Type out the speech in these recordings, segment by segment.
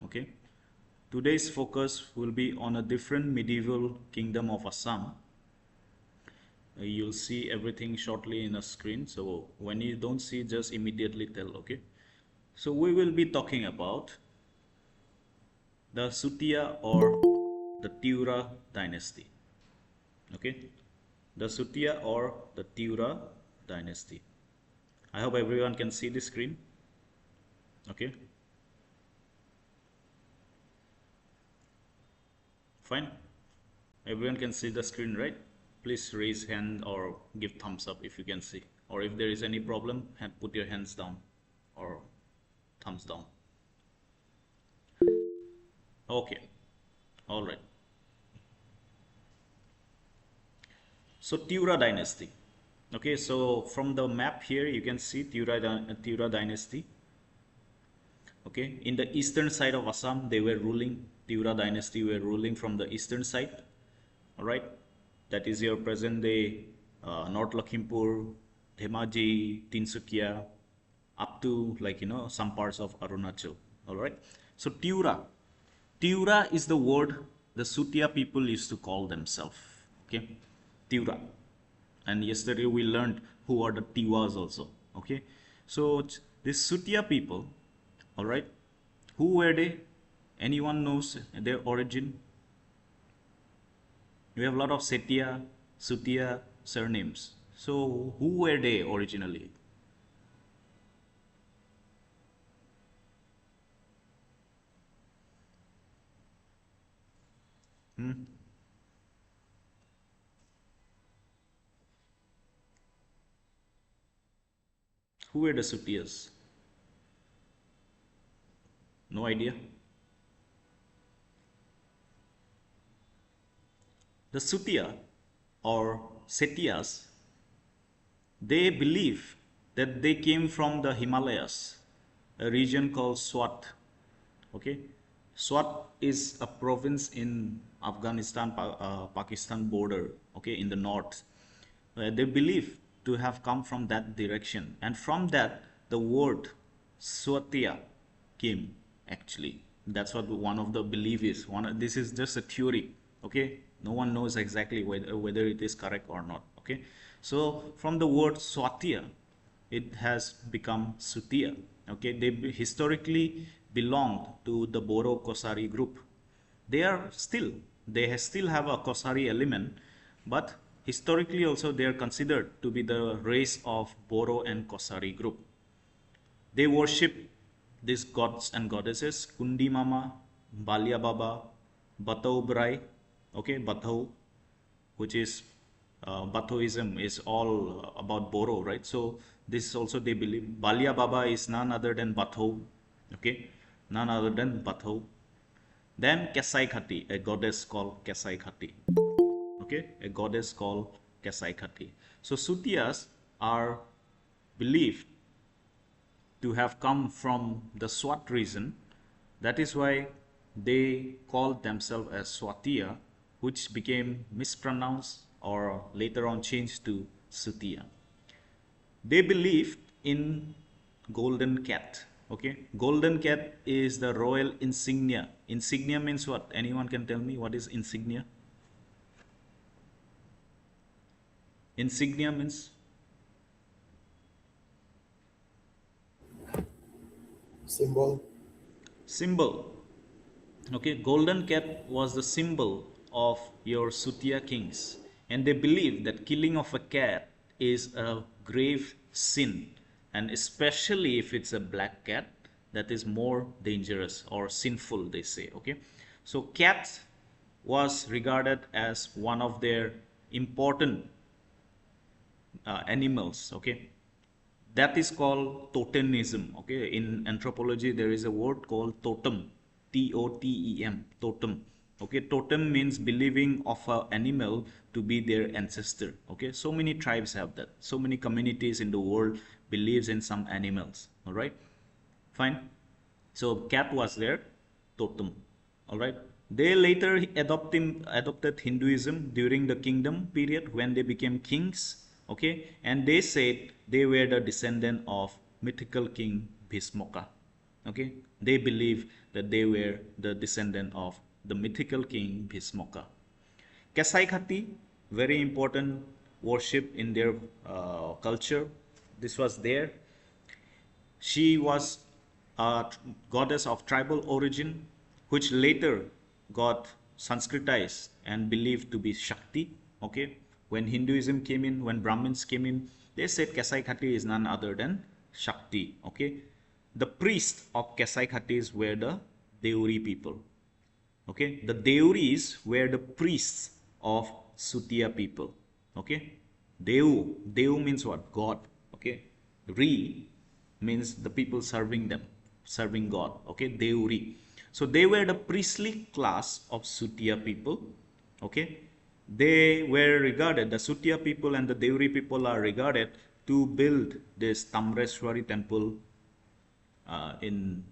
Okay, today's focus will be on a different medieval kingdom of Assam. You'll see everything shortly in a screen, so when you don't see, just immediately tell. Okay, so we will be talking about the Sutiya or the TIWRA dynasty. Okay, the Sutiya or the TIWRA dynasty. I hope everyone can see the screen. Okay, fine. Everyone can see the screen, right? Please raise hand or give thumbs up if you can see. Or if there is any problem, put your hands down or thumbs down. Okay, all right. So TIWRA dynasty. Okay, so from the map here you can see TIWRA dynasty. Okay, in the eastern side of Assam they were ruling. TIWRA dynasty were ruling from the eastern side. All right, that is your present day North Lakhimpur, Dhemaji, Tinsukia, up to some parts of Arunachal. All right, so TIWRA is the word the Sutiya people used to call themselves. Okay, TIWRA. And yesterday we learned who are the Tiwas also. Okay, so this Sutiya people, all right, who were they? Anyone knows their origin? We have a lot of Setiya, Sutiya surnames. So who were they originally? Who were the Sutiyas? No idea. The Sutiya or Setiyas, they believe that they came from the Himalayas, a region called Swat. Okay, Swat is a province in Afghanistan, Pakistan border. Okay, in the north. They believe to have come from that direction, and from that the word Swatiya came. Actually, that's what one of the belief is. This is just a theory. Okay, no one knows exactly whether it is correct or not. Okay, so from the word Swatiya, it has become Sutiya. Okay, they historically belonged to the Boro Kosari group. They still have a Kosari element, but historically also they are considered to be the race of Boro and Kosari group. They worship these gods and goddesses: Kundi Mama, Balia Baba, Batau Brai. Okay, Batau, which is Bathoism is all about Boro, right? So this also they believe. Balia Baba is none other than Bathau. Okay, none other than Bathau. Then Kesai Khati, a goddess called Kesai Khati. Okay, a goddess called Kesai Khati. So Sutiyas are believed to have come from the Swat region. That is why they called themselves as Swatiya, which became mispronounced or later on changed to Sutiya. They believed in golden cat. Okay, golden cat is the royal insignia. Insignia means what? Anyone can tell me what is insignia? Insignia means Symbol. symbol. Okay, golden cat was the symbol of your Sutiya kings, and they believe that killing of a cat is a grave sin, and especially if it's a black cat, that is more dangerous or sinful, they say. Okay, so cat was regarded as one of their important animals. Okay, that is called totemism. Okay, in anthropology there is a word called totem, T-O-T-E-M, totem. Okay, totem means believing of an animal to be their ancestor. Okay, so many tribes have that, so many communities in the world believes in some animals. All right, fine. So cat was their totem. All right, they later adopted Hinduism during the kingdom period when they became kings. Okay, and they said they were the descendant of mythical king Bhishmoka. Okay, they believe that they were the descendant of the mythical king Bhismaka. Kasai Khati, very important worship in their culture. This was there. She was a goddess of tribal origin, which later got Sanskritized and believed to be Shakti. Okay, when Hinduism came in, when Brahmins came in, they said Kasai Khati is none other than Shakti. Okay, the priests of Kasai Khatis were the Deuri people. Okay, the Deuris were the priests of Sutiya people. Okay, Deu means what? God. Okay, Ri means the people serving them, serving God. Okay, Deuri. So they were the priestly class of Sutiya people. Okay, they were regarded, the Sutiya people and the Deuri people are regarded to build this Tamreshwari temple in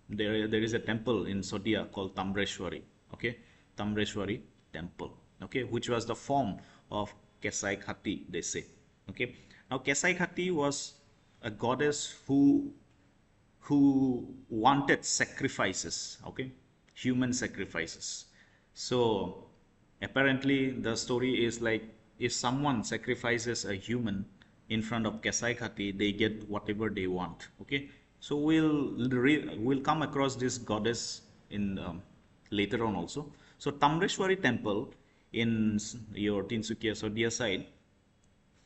there is a temple in Sutiya called Tamreshwari. Okay, Tamreshwari temple. Okay, which was the form of Kasai Khati, they say. Okay, now Kasai Khati was a goddess who wanted sacrifices. Okay, human sacrifices. So apparently the story is like, if someone sacrifices a human in front of Kasai Khati, they get whatever they want. Okay, so we'll come across this goddess in later on also. So Tamreshwari temple in your Tinsukia Sodiya side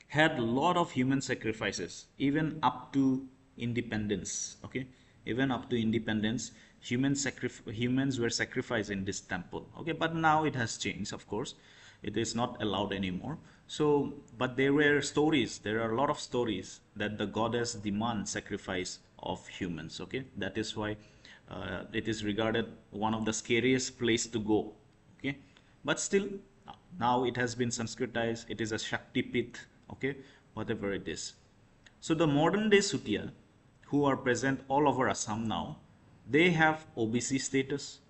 had a lot of human sacrifices, even up to independence. Okay, even up to independence, humans were sacrificed in this temple. Okay, but now it has changed, of course. It is not allowed anymore. So, but there were stories, there are a lot of stories that the goddess demands sacrifice of humans. Okay, that is why it is regarded one of the scariest place to go. Okay, but still now it has been Sanskritized, it is a Shakti Pit. Okay, whatever it is. So the modern day Sutiya, who are present all over Assam now, they have OBC status.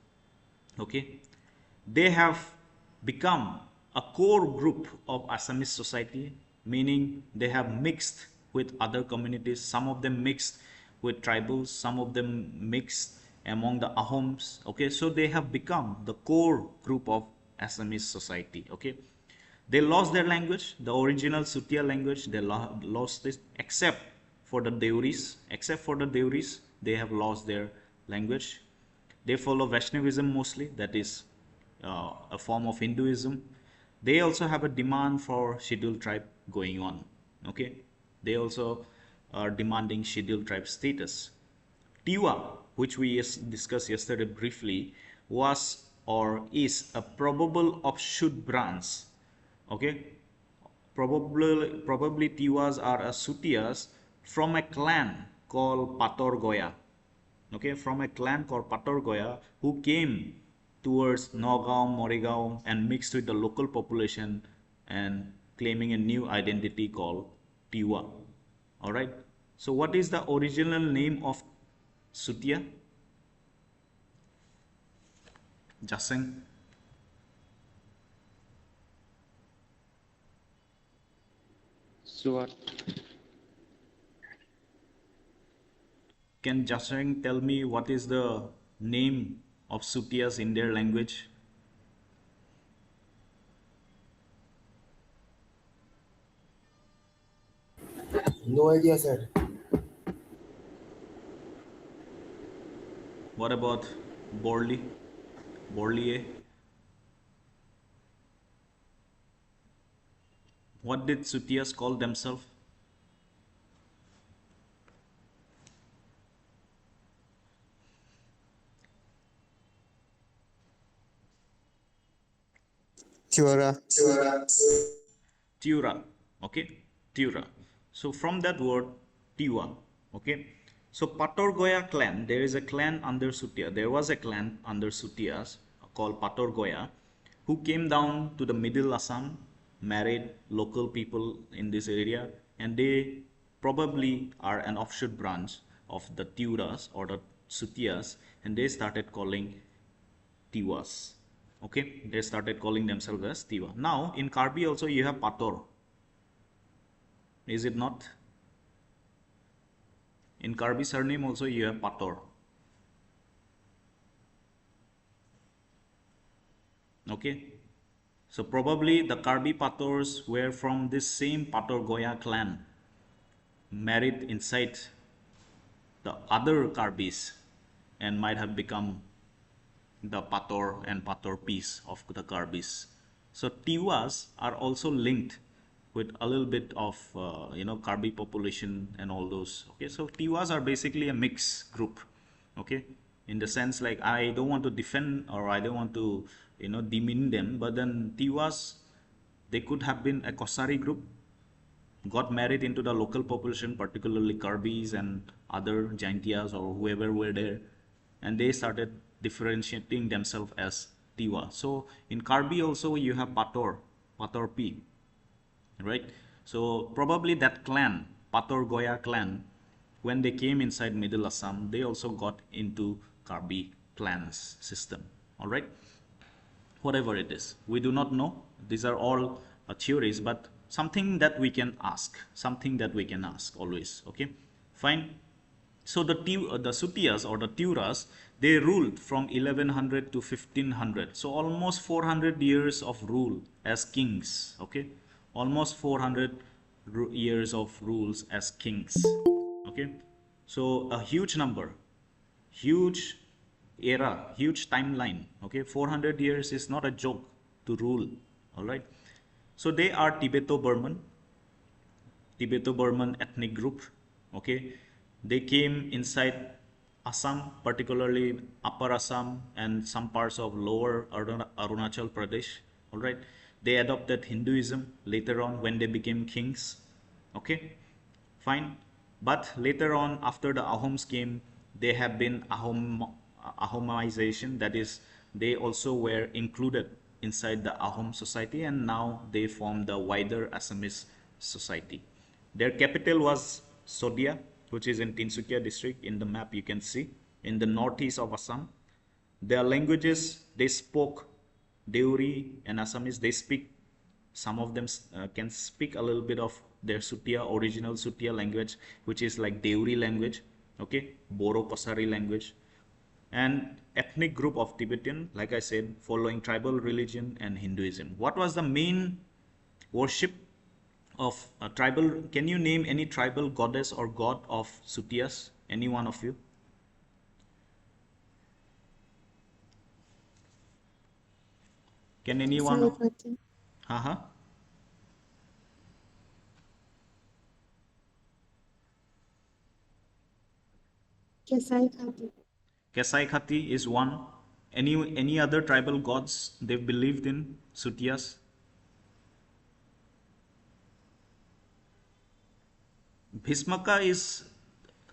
Okay, they have become a core group of Assamese society, meaning they have mixed with other communities. Some of them mixed with tribals, some of them mixed among the Ahoms. Okay, so they have become the core group of Assamese society. Okay, they lost their language, the original Sutiya language, they lost it, except for the Deuris. Except for the Deuris, they have lost their language. They follow Vaishnavism mostly, that is a form of Hinduism. They also have a demand for scheduled tribe going on. Okay, they also are demanding scheduled tribe status. TIWRA, which we discussed yesterday briefly, was or is a probable offshoot branch. Okay, probably Tiwas are a Sutiyas from a clan called Patorgoya. Okay, from a clan called Patorgoya who came towards Nagaon, Morigaon and mixed with the local population and claiming a new identity called Tiwa. Alright, so what is the original name of Sutiya? Jaseng. Suat. Can Jaseng tell me what is the name of Sutiyas in their language? No idea, sir. What about Borli? Borlier? What did Sutiyas call themselves? TIWRA. TIWRA. Okay, TIWRA. So from that word Tiwa. Okay, so Patorgoya clan, there is a clan under Sutiya. There was a clan under Sutiyas called Patorgoya who came down to the middle Assam, married local people in this area, and they probably are an offshoot branch of the Tiwras or the Sutiyas, and they started calling Tiwas. Okay, they started calling themselves as Tiwa. Now in Karbi also you have Pator. Is it not? In Karbi surname also you have Pator. Okay, so probably the Karbi Pators were from this same Pator Goya clan, married inside the other Karbis, and might have become the Pator and Pator piece of the Karbis. So Tiwas are also linked with a little bit of Karbi population and all those. Okay, so Tiwas are basically a mixed group. Okay, in the sense like I don't want to defend or I don't want to demean them, but then Tiwas, they could have been a Kosari group, got married into the local population, particularly Karbis and other Jaintias or whoever were there, and they started differentiating themselves as Tiwa. So in Karbi also you have Pator, Pator P, right? So probably that clan, Pator Goya clan, when they came inside Middle Assam, they also got into Karbi clans system, all right? Whatever it is, we do not know. These are all theories, but something that we can ask, always. Okay, fine. So the Sutiyas or the TIWRAs, they ruled from 1100 to 1500, so almost 400 years of rule as kings. Okay, almost 400 years of rules as kings. Okay, so a huge number, huge era, huge timeline. Okay, 400 years is not a joke to rule. All right, so they are Tibeto-Burman ethnic group. Okay, they came inside Assam, particularly Upper Assam and some parts of Lower Arunachal Pradesh. All right, they adopted Hinduism later on when they became kings. Okay, fine. But later on, after the Ahoms came, they have been Ahomization. That is, they also were included inside the Ahom society, and now they form the wider Assamese society. Their capital was Sutiya, which is in Tinsukia district. In the map you can see in the northeast of Assam. Their languages, they spoke Deuri and Assamese. They speak, some of them can speak a little bit of their Sutiya, original Sutiya language, which is like Deuri language, okay, Boro Kosari language. And ethnic group of Tibetan, like I said, following tribal religion and Hinduism. What was the main worship of a tribal? Can you name any tribal goddess or god of Sutiyas? Any one of you? Can anyone? Saraswati. Uh-huh. Kesai Khati. Kesai Khati is one. Any other tribal gods they believed in, Sutiyas? Bhismaka is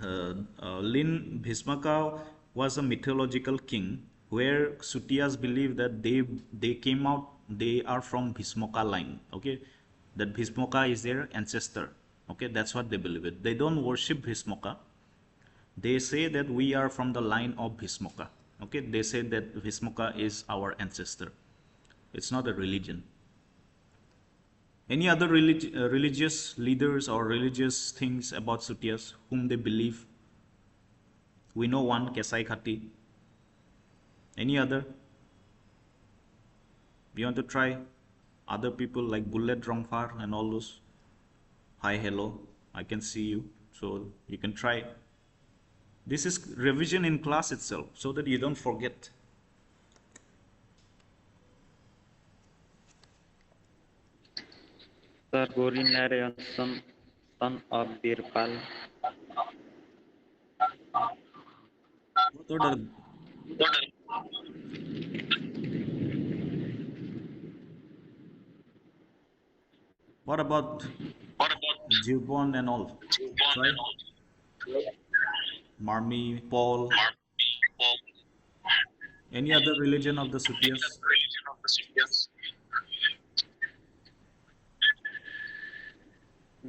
Lin Bhismaka was a mythological king where Sutiyas believe that they came out, they are from Bhismaka line. Okay, that Bhismaka is their ancestor. Okay, that's what they believe it. They don't worship Bhismaka. They say that we are from the line of Bhismaka. Okay, they say that Bhismaka is our ancestor. It's not a religion. Any other religious leaders or religious things about Sutiyas whom they believe? We know one, Kesai Khati. Any other? You want to try? Other people like Bullet Rongfar and all those? Hi, hello, I can see you. So you can try. This is revision in class itself so that you don't forget. Sir Gori Narayan, son of Birpal. What are the What about Gibbon and all? Try Marmi, Paul. Any other religion of the Sutiyas?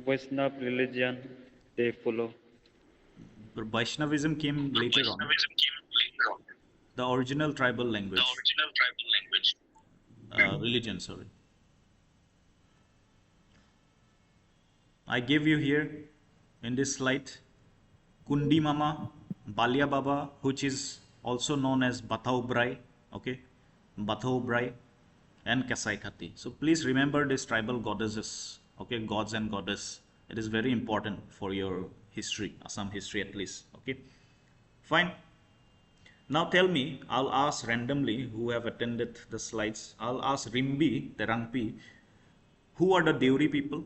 Vaishnav religion they follow. But Vaishnavism came later on. The original tribal language, religion, sorry. I gave you here in this slide Kundi Mama, Balia Baba, which is also known as Bathau Brai. Okay, Bathau Brai. and Kasai-Khati. So please remember these tribal goddesses, okay, gods and goddess. It is very important for your history, Assam history at least, okay. Fine. Now tell me, I'll ask randomly who have attended the slides. I'll ask Rimbi, Terangpi, who are the Deuri people?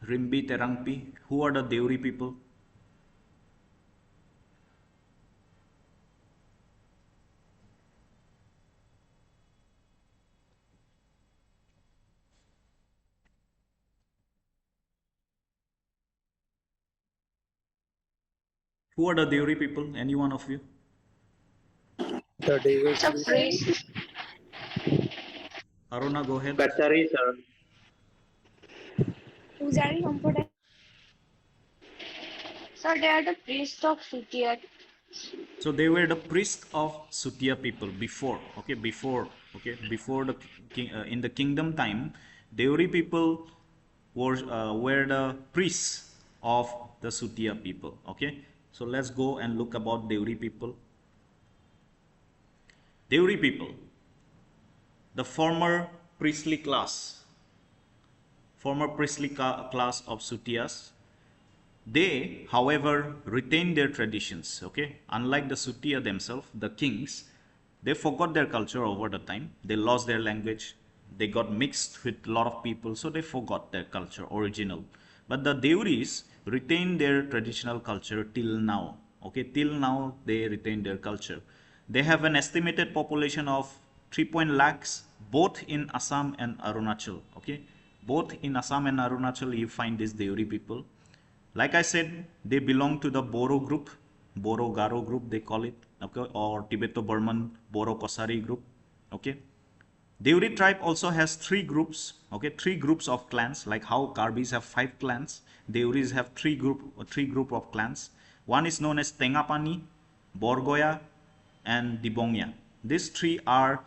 Rimbi, Terangpi, who are the Deuri people? Who are the Deuri people? Any one of you? The David So priest. Aruna, go ahead. Kachari, sir. Pujari Sampradaya. So they are the priests of Sutiya. So they were the priests of Sutiya people before, okay, before the king, in the kingdom time, Deuri people were the priests of the Sutiya people, okay. So let's go and look about Deuri people. Deuri people, the former priestly class of Sutiyas. They, however, retained their traditions, okay? Unlike the Sutiya themselves, the kings, they forgot their culture over the time. They lost their language. They got mixed with a lot of people, so they forgot their culture, original. But the Deuris retained their traditional culture till now, okay? Till now, they retain their culture. They have an estimated population of 3 lakhs, both in Assam and Arunachal, okay? Both in Assam and Arunachal, you find these Deuri people. Like I said, they belong to the Boro group, Boro Garo group they call it, okay, or Tibeto-Burman Boro Kosari group, okay. Deuri tribe also has 3 groups, okay, 3 groups of clans, like how Karbis have 5 clans, Deuris have 3 group of clans. One is known as Tengapani, Borgoya, and Dibongya. These 3 are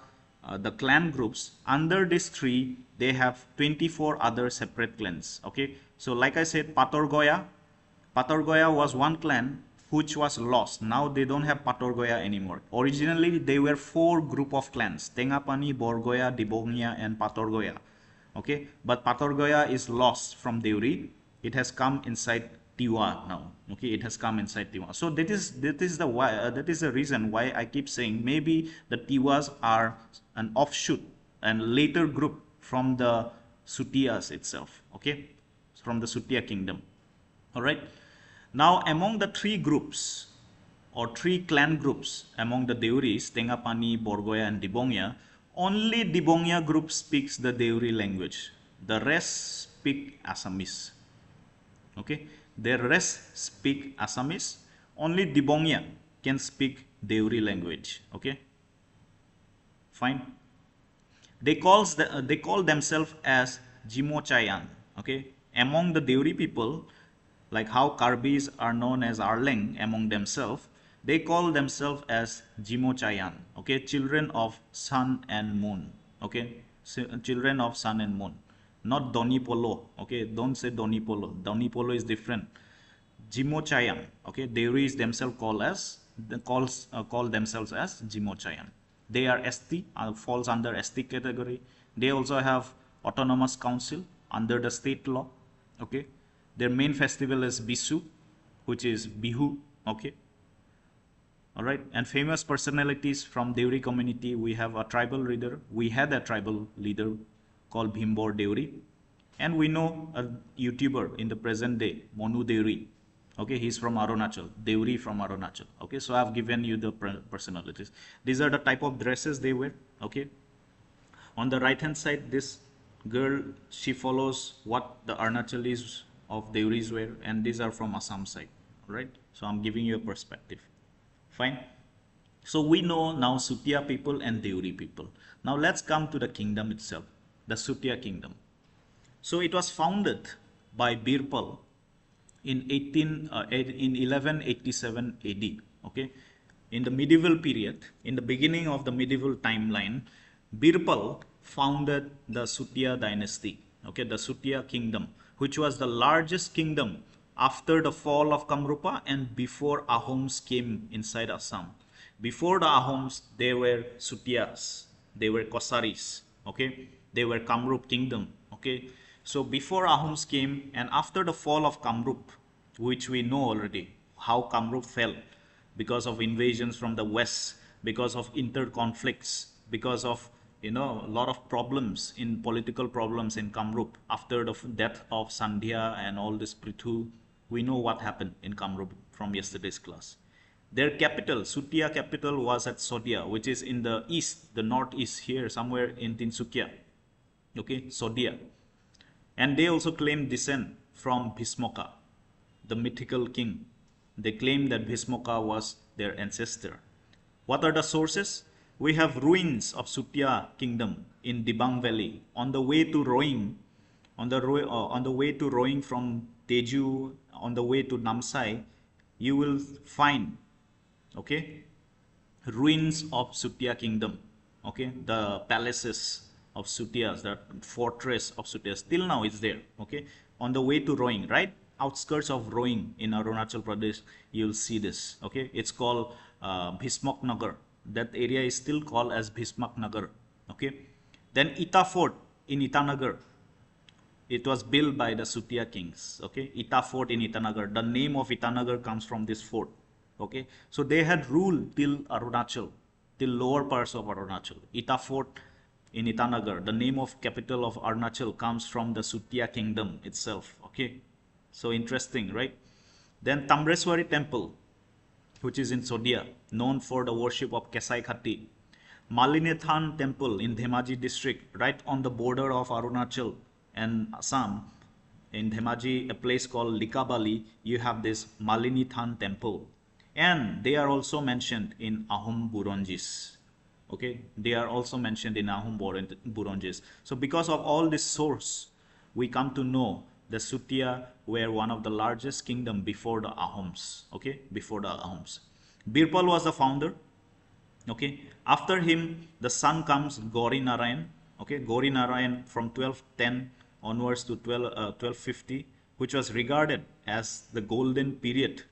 the clan groups. Under these 3, they have 24 other separate clans, okay. So like I said, Patorgoya was one clan which was lost. Now they don't have Patorgoya anymore. Originally, they were 4 group of clans: Tengapani, Borgoya, Dibongya, and Patorgoya. Okay, but Patorgoya is lost from Deuri. It has come inside TIWRA now. Okay, it has come inside TIWRA. So that is the reason why I keep saying maybe the TIWRAs are an offshoot and later group from the Sutiyas itself. Okay, from the Sutiya kingdom. All right. Now, among the 3 groups or 3 clan groups among the Deuris, Tengapani, Borgoya, and Dibongya, only Dibongya group speaks the Deuri language. The rest speak Assamese. Okay, the rest speak Assamese. Only Dibongya can speak Deuri language. Okay, fine. They call themselves as Jimochayan. Okay, among the Deuri people, like how Karbis are known as Arleng among themselves, they call themselves as Jimochayan. Okay, children of sun and moon. Okay, children of sun and moon, not Donipolo. Okay, don't say Donipolo. Donipolo is different. Jimochayan. Okay, Deuris themselves call themselves as Jimochayan. They are ST, falls under ST category. They also have autonomous council under the state law. Okay, their main festival is Bisu, which is Bihu. Okay, all right. And famous personalities from Deuri community, we have a tribal leader. We had a tribal leader called Bhimbor Deuri, and we know a YouTuber in the present day, Monu Deuri. Okay, he's from Arunachal, Deuri from Arunachal. Okay, so I've given you the personalities. These are the type of dresses they wear. Okay, on the right hand side, this girl, she follows what the Arunachalis of Deuris wear, and these are from Assam side. Right, so I'm giving you a perspective. Fine. So we know now Sutiya people and Deuri people. Now let's come to the kingdom itself, the Sutiya kingdom. So it was founded by Birpal in 1187 AD. Okay, in the medieval period, in the beginning of the medieval timeline, Birpal founded the Sutiya dynasty. Okay, the Sutiya kingdom, which was the largest kingdom after the fall of Kamrupa and before Ahoms came inside Assam. Before the Ahoms, they were Sutiyas, they were Kacharis, okay? They were Kamrup kingdom, okay? So before Ahoms came and after the fall of Kamrup, which we know already, how Kamrup fell because of invasions from the west, because of inter-conflicts, because of, a lot of problems political problems in Kamrup after the death of Sandhya and all this Prithu. We know what happened in Kamrup from yesterday's class. Their capital, Sutiya capital, was at Sutiya, which is in the east, the northeast here, somewhere in Tinsukia. Okay, Sutiya. And they also claim descent from Bhismoka, the mythical king. They claim that Bhismoka was their ancestor. What are the sources? We have ruins of Sutiya kingdom in Dibang Valley. On the way to Roing, on the way to Roing from Teju, on the way to Namsai, you will find, okay, ruins of Sutiya kingdom. Okay, the palaces of Sutiyas, the fortress of Sutiyas, still now is there. Okay, on the way to Roing, right outskirts of Roing in Arunachal Pradesh, you'll see this. Okay, it's called Bhismok Nagar. That area is still called as Bhismak Nagar. Okay, then Ita Fort in Itanagar, it was built by the Sutiya kings. Okay, Ita Fort in Itanagar, the name of Itanagar comes from this fort. Okay, so they had ruled till Arunachal, till lower parts of Arunachal. Ita Fort in Itanagar, the name of capital of Arunachal comes from the Sutiya kingdom itself. Okay, so interesting, right? Then Tamreswari temple, which is in Sodiya, known for the worship of Kesai Khati. Malinethan temple in Dhemaji district, right on the border of Arunachal and Assam. In Dhemaji, a place called Likabali, you have this Malinethan temple. And they are also mentioned in Ahom Buronjis. Okay, they are also mentioned in Ahom Buronjis. So because of all this source, we come to know the Sutiya were one of the largest kingdom before the Ahoms. Okay, before the Ahoms. Birpal was the founder. Okay, after him, the son comes Gauri Narayan. Okay, Gauri Narayan from 1210 onwards to 1250, which was regarded as the golden period,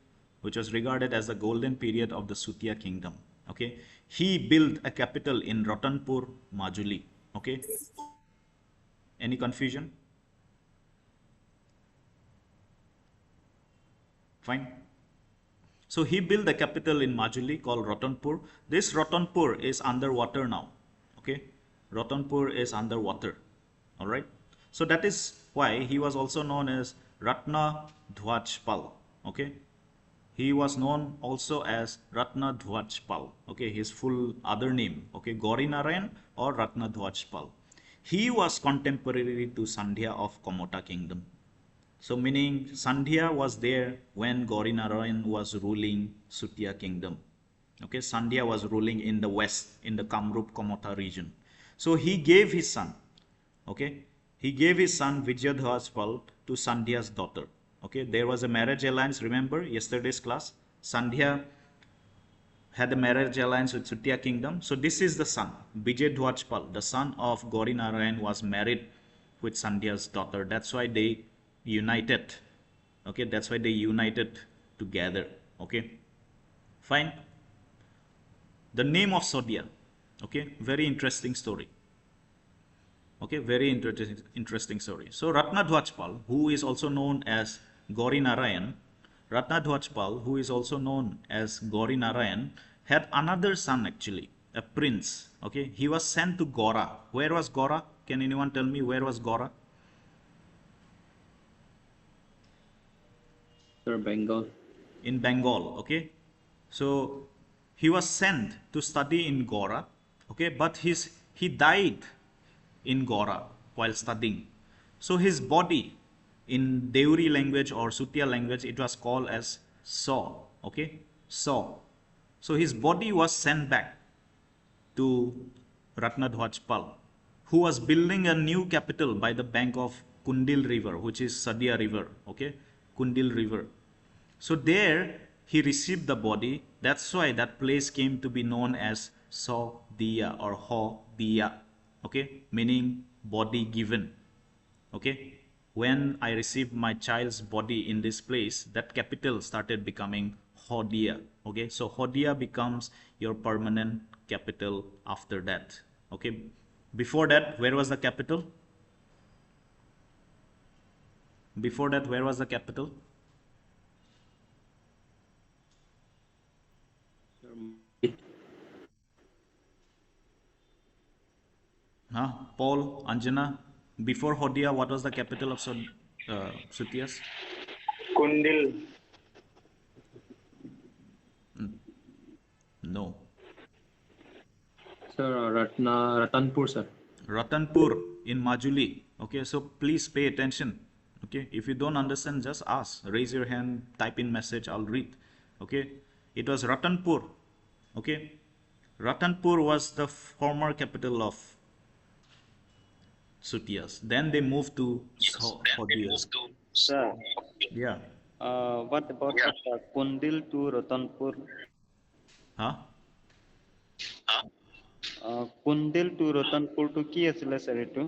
of the Sutiya kingdom. Okay, he built a capital in Ratanpur, Majuli. Okay, any confusion? Fine. So he built the capital in Majuli called Ratanpur. This Ratanpur is underwater now. Okay, Ratanpur is underwater. All right. So that is why he was also known as Ratna Dhwajpal. Okay, he was known also as Ratna Dhwajpal. Okay, his full other name. Okay, Gauri Narayan or Ratna Dhwajpal. He was contemporary to Sandhya of Komota kingdom. So meaning Sandhya was there when Gauri Narayan was ruling Sutiya kingdom. Okay, Sandhya was ruling in the west, in the Kamrup Komota region. So he gave his son, okay, he gave his son Vijayadhwajpal to Sandhya's daughter. Okay, there was a marriage alliance, remember yesterday's class? Sandhya had a marriage alliance with Sutiya kingdom. So this is the son, Vijayadhwajpal, the son of Gauri Narayan, was married with Sandhya's daughter. That's why they united. Okay, that's why they united together. Okay, fine. The name of Sodiya. Okay, very interesting story. Okay, very interesting story. So Ratna Dhwajpal, who is also known as Gauri Narayan, Ratna Dhwajpal, who is also known as Gauri Narayan, had another son actually, a prince. Okay, he was sent to Gora. Where was Gora? Can anyone tell me where was Gora? Sir, Bengal. In Bengal. Okay, so he was sent to study in Gora. Okay, but he died in Gora while studying. So his body, in Deuri language or Sutiya language, it was called as Saw. Okay, Saw. So his body was sent back to Ratna Dhwajpal, who was building a new capital by the bank of Kundil river, which is Sadiya river. Okay, Kundil river. So there he received the body. That's why that place came to be known as Sodiya or Ho Diya. Okay, meaning body given. Okay, when I received my child's body in this place, that capital started becoming Hodia. Okay, so Hodia becomes your permanent capital after that. Okay, before that, where was the capital? Before that, where was the capital? Huh? Paul, Anjana, before Hodia, what was the capital of Sutiyas? Kundil. No. Sir, Ratanpur, sir. Ratanpur in Majuli. Okay, so please pay attention. Okay, if you don't understand, just ask. Raise your hand, type in message, I'll read. Okay, it was Ratanpur. Okay, Ratanpur was the former capital of Sutiyas. Then they moved to Hodia. Sir, Yeah. what about Kundil to Ratanpur? Huh? Kundil to Ratanpur to কি আছিলে sir একটু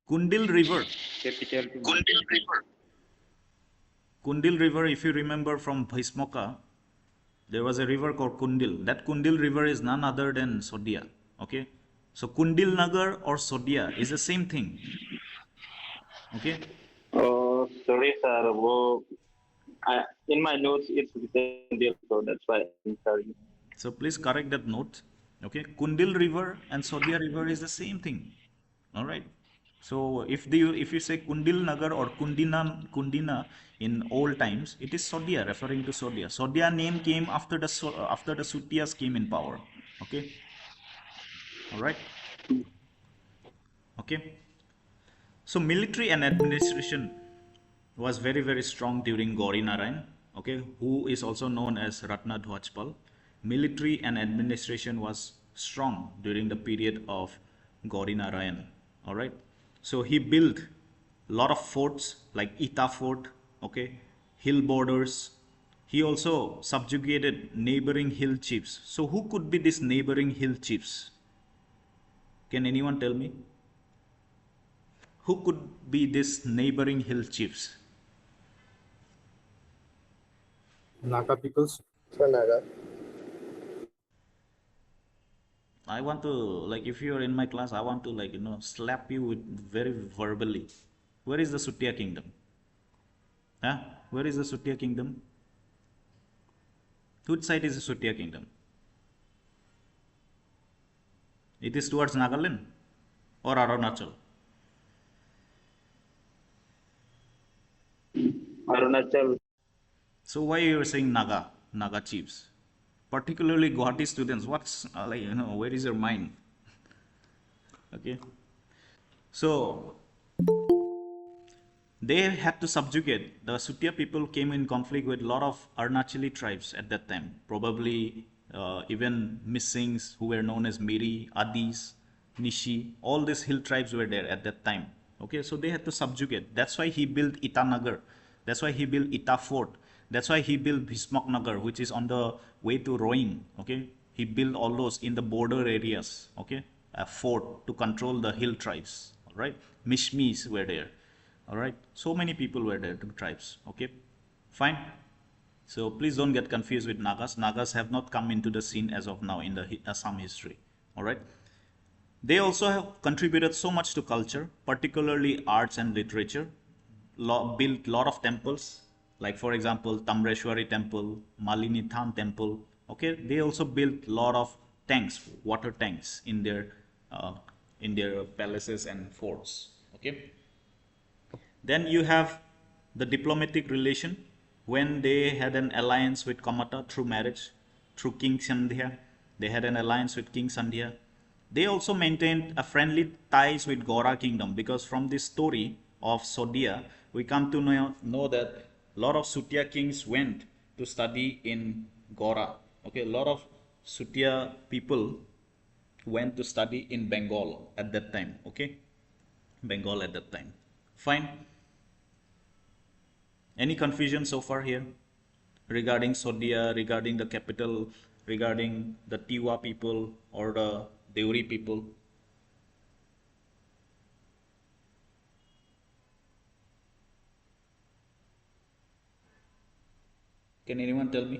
Kundil River. Capital to Kundil River, if you remember from Bhismoka, there was a river called Kundil. That Kundil River is none other than Sodia. Okay, so Kundil Nagar or Sodia is the same thing. Okay, Oh, sorry, sir. In my notes, it's Kundil, so that's why I'm sorry. so please correct that note. Okay, Kundil River and Sodia River is the same thing. All right. So if you say Kundil Nagar or Kundina in old times, it is Sodia, referring to Sodia. Sodia name came after the Sutiyas came in power. Okay. All right. Okay. So military and administration was very, very strong during Gauri Narayan, okay, who is also known as Ratna Dhwajpal. Military and administration was strong during the period of Gauri Narayan. All right. So he built a lot of forts like Ita Fort, okay, hill borders. He also subjugated neighboring hill chiefs. So who could be these neighboring hill chiefs? Can anyone tell me? Who could be these neighboring hill chiefs? Naga peoples. Sir, Naga. I want to, like, if you're in my class, I want to, like, slap you with very verbally. Where is the Sutiya kingdom? Huh? Where is the Sutiya kingdom? Which side is the Sutiya kingdom? It is towards Nagaland or Arunachal? Arunachal. So why you are saying Naga chiefs? Particularly Guwahati students, what's where is your mind? Okay, so they had to subjugate. The Sutiya people came in conflict with a lot of Arunachali tribes at that time. Probably even Missings, who were known as Miri, Adis, Nishi. All these hill tribes were there at that time. Okay, so they had to subjugate. That's why he built Itanagar. That's why he built Ita Fort. That's why he built Bhismak Nagar, which is on the way to Roing. Okay, he built all those in the border areas. Okay, a fort to control the hill tribes. All right, Mishmis were there. All right, so many people were there, two tribes. Okay, fine. So please don't get confused with Nagas. Nagas have not come into the scene as of now in the Assam history. All right. They also have contributed so much to culture, particularly arts and literature. Built lot of temples, like for example Tamreshwari temple, Malini Tham temple. Okay, they also built lot of tanks, water tanks in their palaces and forts. Okay, then you have the diplomatic relation, when they had an alliance with Kamata through marriage, through King Sandhya. They had an alliance with King Sandhya. They also maintained a friendly ties with Gora kingdom, because from this story of Sodia, we come to know that a lot of Sutiya kings went to study in Gora. Okay, a lot of Sutiya people went to study in Bengal at that time. Okay, Bengal at that time. Fine. Any confusion so far here regarding Sodia, regarding the capital, regarding the Tiwa people or the Deuri people? Can anyone tell me?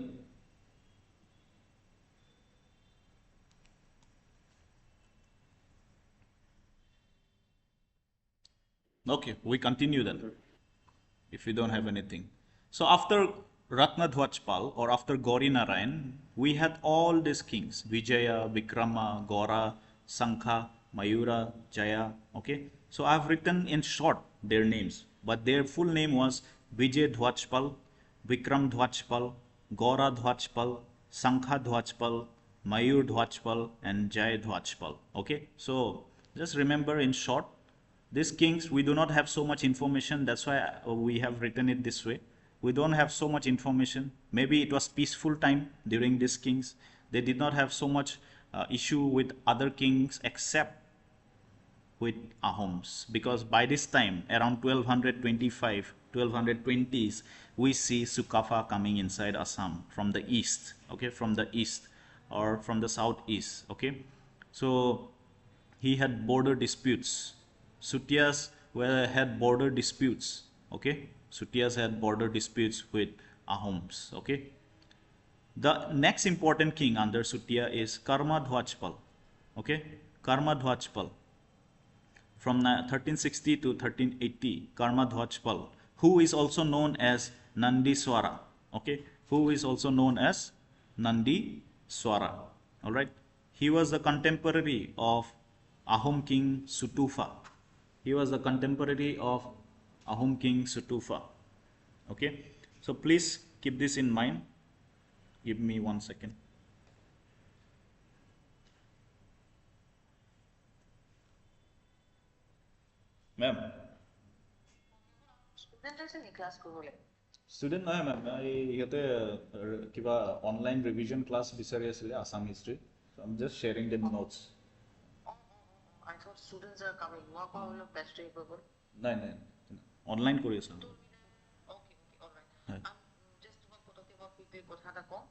Okay, we continue then, if you don't have anything. So after Ratnadhwajpal or after Gauri Narayan, we had all these kings, Vijaya, Vikrama, Gora, Sankha, Mayura, Jaya, okay. So I've written in short their names, but their full name was Vijay Dhwajpal, Vikram Dhwajpal, Gora Dhwajpal, Sankha Dhwajpal, Mayur Dhwajpal, and Jai Dhwajpal, okay. So just remember in short, these kings, we do not have so much information. That's why we have written it this way. We don't have so much information. Maybe it was peaceful time during these kings. They did not have so much issue with other kings except with Ahoms. Because by this time, around 1225, 1220s, we see Sukafa coming inside Assam from the east, okay, from the east or from the southeast, okay. So he had border disputes. Sutiyas had border disputes, okay. Sutiyas had border disputes with Ahoms, okay. The next important king under Sutiya is Karma Dhwajpal, okay. Karma Dhwajpal. From 1360 to 1380, Karma Dhwajpal, who is also known as Nandiswara, okay. Who is also known as Nandiswara, all right. He was the contemporary of Ahom king Sutufa. He was the contemporary of Ahom king Sutufa. Okay, so please keep this in mind. Give me 1 second. Ma'am. Student nahi ma'am. I kiba online revision class bisari asile Assam history. So I'm just sharing the notes. I thought students are coming. What about your best able? No. Online kori asan. Okay, all right. Just to put about quickly কথা এটা কম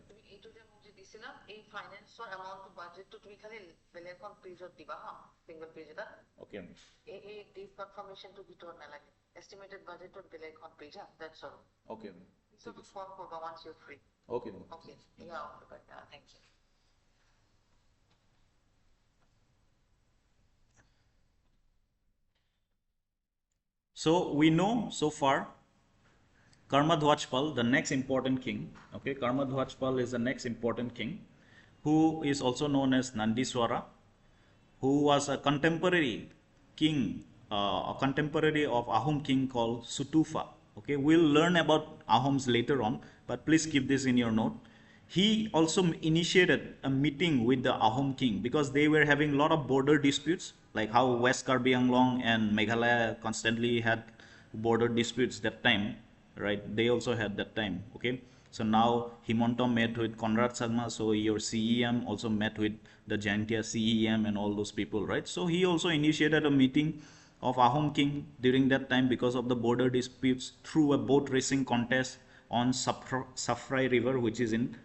তুমি এইটো যে মোক যে দিছিলা এই ফাইনান্সৰ amount বাজেটটো তুমি খালি বেলেগখন পেজত দিবা হা সিঙ্গল পেজ এটা ওকে এই ডিপ কনফার্মেশনটো ভিতৰত নালাগে এস্টিমেটেড বাজেটত বেলেগখন পেজ হা that's all okay so form করবা once you're free okay yeah thank you So we know so far Karma Dhwajpal, the next important king, okay, Karma Dhwajpal is the next important king who is also known as Nandiswara, who was a contemporary king, a contemporary of Ahom king called Sutufa, okay. We'll learn about Ahoms later on, but please keep this in your note. He also initiated a meeting with the Ahom king because they were having a lot of border disputes, like how West Karbi Anglong and Meghalaya constantly had border disputes that time, right? They also had that time, okay. So now Himonto met with Conrad Sharma, so your CEM also met with the Jaintia CEM and all those people, right? So he also initiated a meeting of Ahom king during that time because of the border disputes through a boat racing contest on Safrai River, which is in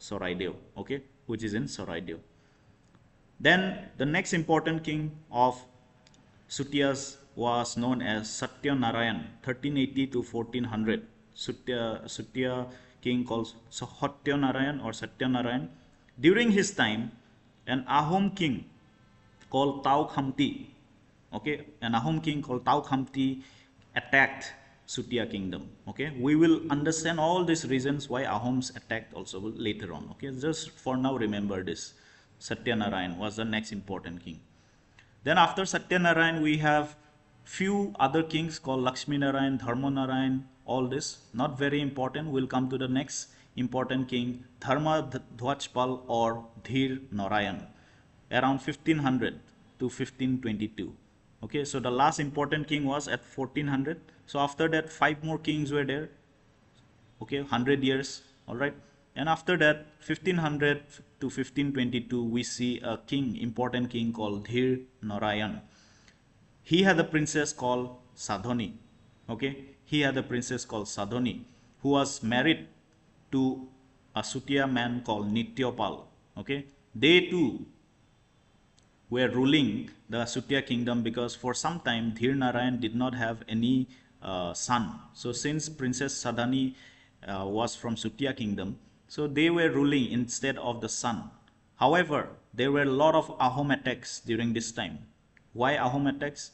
Soraideo, okay, which is in Soraideo. Then the next important king of Sutiyas was known as Satya Narayan, 1380 to 1400. Sutiya king called Satya Narayan or Satya Narayan. During his time, an Ahom king called Tau Khamti, okay, an Ahom king called Tau Khamti attacked Sutiya kingdom, okay. We will understand all these reasons why Ahoms attacked also later on, okay. Just for now remember this. Satya Narayan was the next important king. Then after Satya Narayan we have few other kings called Lakshmi Narayan, Dharma Narayan, all this not very important. We'll come to the next important king, Dharma Dhwajpal or Dhir Narayan, around 1500 to 1522. Okay, so the last important king was at 1400. So after that 5 more kings were there, okay, 100 years, all right. And after that 1500 to 1522 we see a king, important king called Dhir Narayan. He had a princess called Sadhoni, okay. He had a princess called Sadhoni who was married to a Sutiya man called Nityopal, okay. They too were ruling the Sutiya kingdom because for some time Dhir Narayan did not have any son. So since Princess Sadhani was from Sutiya kingdom. So they were ruling instead of the son. However, there were a lot of Ahom attacks during this time. Why Ahom attacks?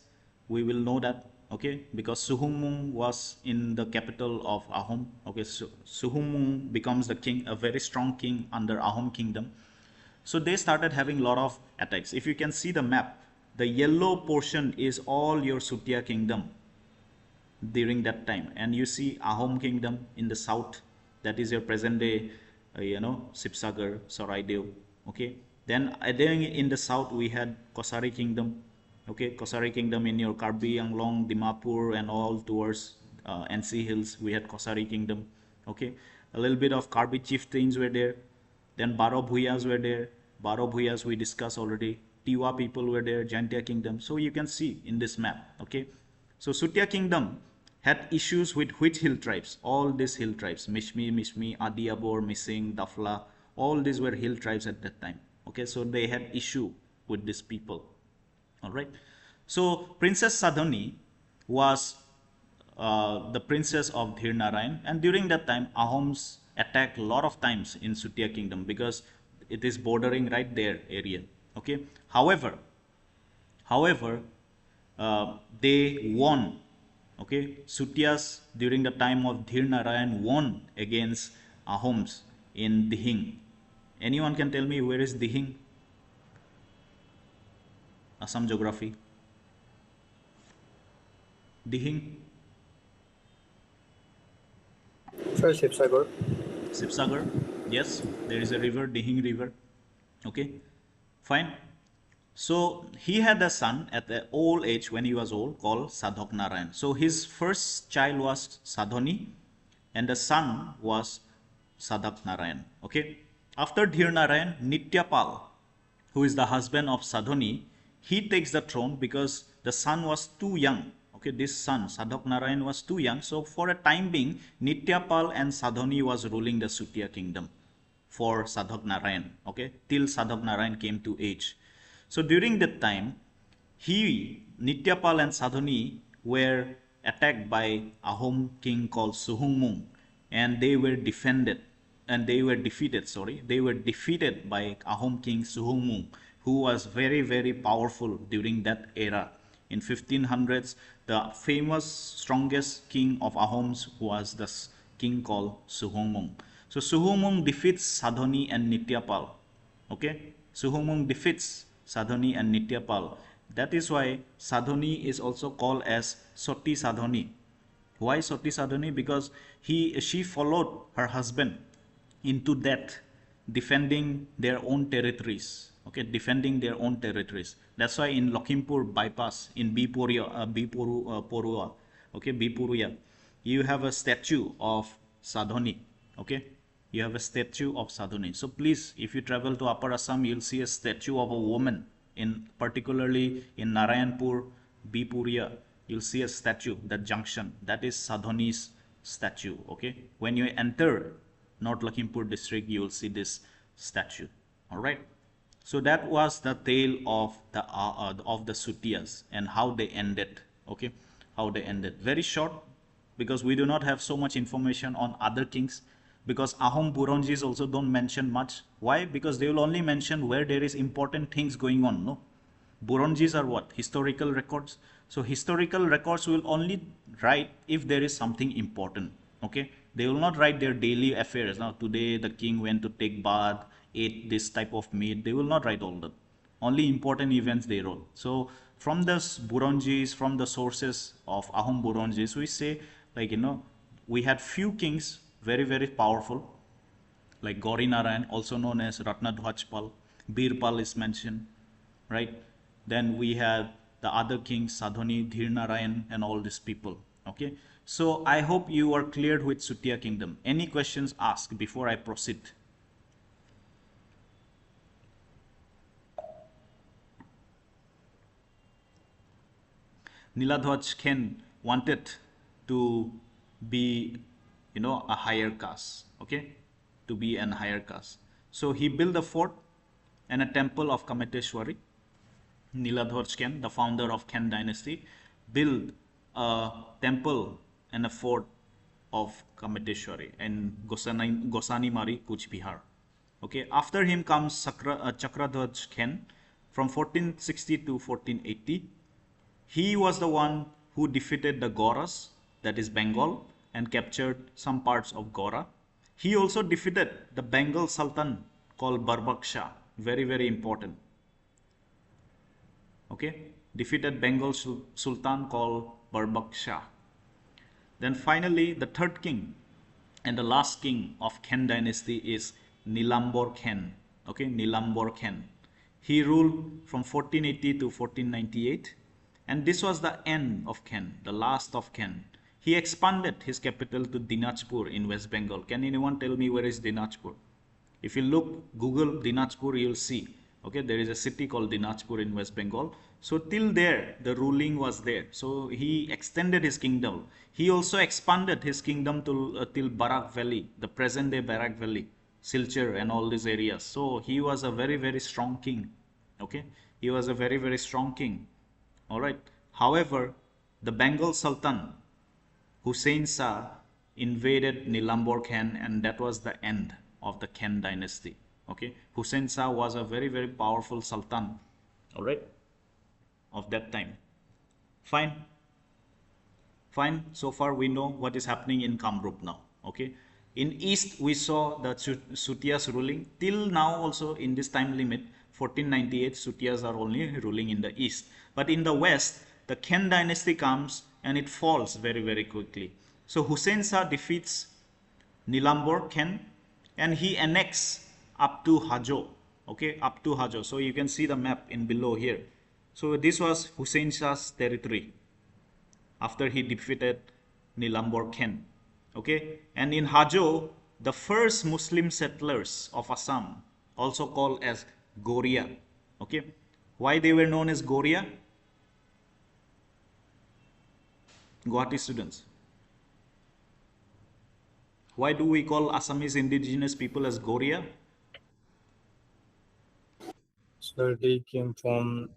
We will know that, okay, because Suhumung was in the capital of Ahom. Okay, so Suhumung becomes the king, a very strong king under Ahom kingdom. So they started having a lot of attacks. If you can see the map, the yellow portion is all your Sutiya kingdom during that time, and you see Ahom kingdom in the south, that is your present day Sipsagar, Saraidev. Okay, then in the south we had KACHARI kingdom. Okay, KACHARI kingdom in your Karbi Anglong, Dimapur and all towards NC Hills, we had KACHARI kingdom. Okay, a little bit of Karbi chieftains were there. Then Baro Bhuyas were there. Baro Bhuyas we discussed already. Tiwa people were there, Jaintia kingdom. So you can see in this map. Okay, so Sutiya kingdom had issues with which hill tribes? All these hill tribes, Mishmi, Adiabor, Mising, Dafla, all these were hill tribes at that time. Okay, so they had issue with these people. All right. So Princess Sadhani was the princess of Dhir Narayan, and during that time Ahoms attacked a lot of times in Sutiya kingdom because it is bordering right there area. Okay. However, they won. Okay, Sutiyas during the time of Dhir Narayan won against Ahoms in Dihing. Anyone can tell me where is Dihing? Assam geography. Dihing. Sir, Shivsagar. Sipsagar. Yes, there is a river, Dihing river. Okay, fine. So he had a son at the old age, when he was old, called Sadhok Narayan. So his first child was Sadhani and the son was Sadhak Narayan. Okay. After Dhir Narayan, Nityapal, who is the husband of Sadhani, he takes the throne because the son was too young. Okay, this son, Sadhak Narayan, was too young. So for a time being, Nityapal and Sadhani was ruling the Sutiya kingdom for Sadhak Narayan. Okay, till Sadhak Narayan came to age. So during that time, Nityapal and Sadhani were attacked by Ahom king called Suhumung, and they were defeated by Ahom king Suhumung, who was very, very powerful during that era. In 1500s, the famous strongest king of Ahoms was the king called Suhumung. So Suhumung defeats Sadhani and Nityapal. Okay, Suhumung defeats Sadhani and Nityapal. That is why Sadhani is also called as Soti Sadhani. Why Soti Sadhani? Because she followed her husband into death, defending their own territories. Okay, defending their own territories. That's why in Lakhimpur bypass, in Bipuruya, you have a statue of Sadhani. Okay, you have a statue of Sadhani. So please, if you travel to Upper Assam, you'll see a statue of a woman, particularly in Narayanpur, Bipuria, you'll see a statue, that junction, that is Sadhani's statue. Okay, when you enter North Lakhimpur district, you will see this statue. All right. So that was the tale of the Sutiyas and how they ended. Okay, how they ended. Very short, because we do not have so much information on other kings. Because Ahom Buronjis also don't mention much. Why? Because they will only mention where there is important things going on. No, Buronjis are what? Historical records. So historical records will only write if there is something important. Okay, they will not write their daily affairs. Now today the king went to take bath, ate this type of meat. They will not write all that. Only important events they wrote. So from the Buronjis, from the sources of Ahom Buronjis, we say, like, we had few kings very, very powerful, like Gauri Narayan, also known as Ratnadhwajpal. Birpal is mentioned, right? Then we have the other kings, Sadhani, Dhir Narayan, and all these people. Okay, so I hope you are cleared with Sutiya kingdom. Any questions asked before I proceed? Niladhwaj KHEN wanted to be, a higher caste. Okay, to be an higher caste. So he built a fort and a temple of Kameteshwari. Niladhwaj KHEN, the founder of KHEN dynasty, built a temple and a fort of Kamateshwari and Gosanimari, Kuch Bihar. Okay, after him comes Chakradhwaj KHEN from 1460 to 1480. He was the one who defeated the Gauras, that is Bengal, and captured some parts of Gaura. He also defeated the Bengal Sultan called Barbak Shah, very, very important. Okay, defeated Bengal Sultan called Barbak Shah. Then finally, the third king and the last king of KHEN dynasty is Nilambor KHEN. Okay, Nilambor KHEN. He ruled from 1480 to 1498, and this was the end of KHEN, the last of KHEN. He expanded his capital to Dinajpur in West Bengal. Can anyone tell me where is Dinajpur? If you look, Google Dinajpur, you'll see. Okay, there is a city called Dinajpur in West Bengal. So till there, the ruling was there. So he extended his kingdom. He also expanded his kingdom to till Barak Valley, the present day Barak Valley, Silchar and all these areas. So he was a very, very strong king. Okay, he was a very, very strong king. All right. However, the Bengal Sultan Hussein Shah invaded Nilambor KHEN, and that was the end of the KHEN dynasty. Okay, Hussein Shah was a very, very powerful sultan, all right, of that time. Fine. So far we know what is happening in Kamrup now. Okay, in east we saw the Sutiyas ruling. Till now also in this time limit 1498 Sutiyas are only ruling in the east, but in the west the KHEN dynasty comes and it falls very, very quickly. So Hussein Shah defeats Nilambor KHEN and he annexes up to Hajo. Okay, up to Hajo. So you can see the map in below here. So this was Hussein Shah's territory after he defeated Nilambor KHEN. Okay, and in Hajo, the first Muslim settlers of Assam, also called as Goria. Okay, why they were known as Goria? Guwahati students, why do we call Assamese indigenous people as Goria? So they came from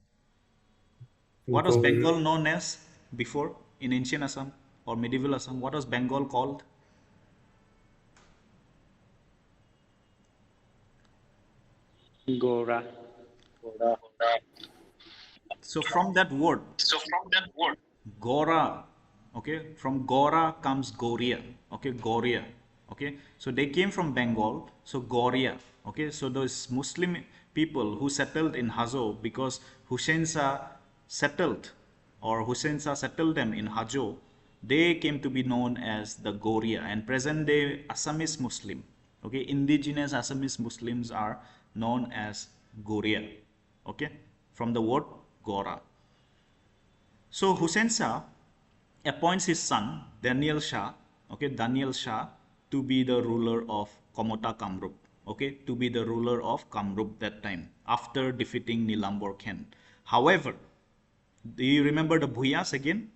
What was Gor- Bengal known as before in ancient Assam or medieval Assam? What was Bengal called? Gora. So from that word, Gora, okay, from Gora comes Goria, okay, Goria, okay. So they came from Bengal, so Goria, okay. So those Muslim people who settled in Hajo because Hussein Shah settled them in Hajo, they came to be known as the Goria, and present day Assamese Muslim, okay, indigenous Assamese Muslims are known as Goria, okay, from the word Gora. So Hussein Shah appoints his son Daniel Shah, okay, Daniel Shah, to be the ruler of Komota Kamrup, okay, to be the ruler of Kamrup that time after defeating Nilambor KHEN. However, do you remember the Bhuyas again?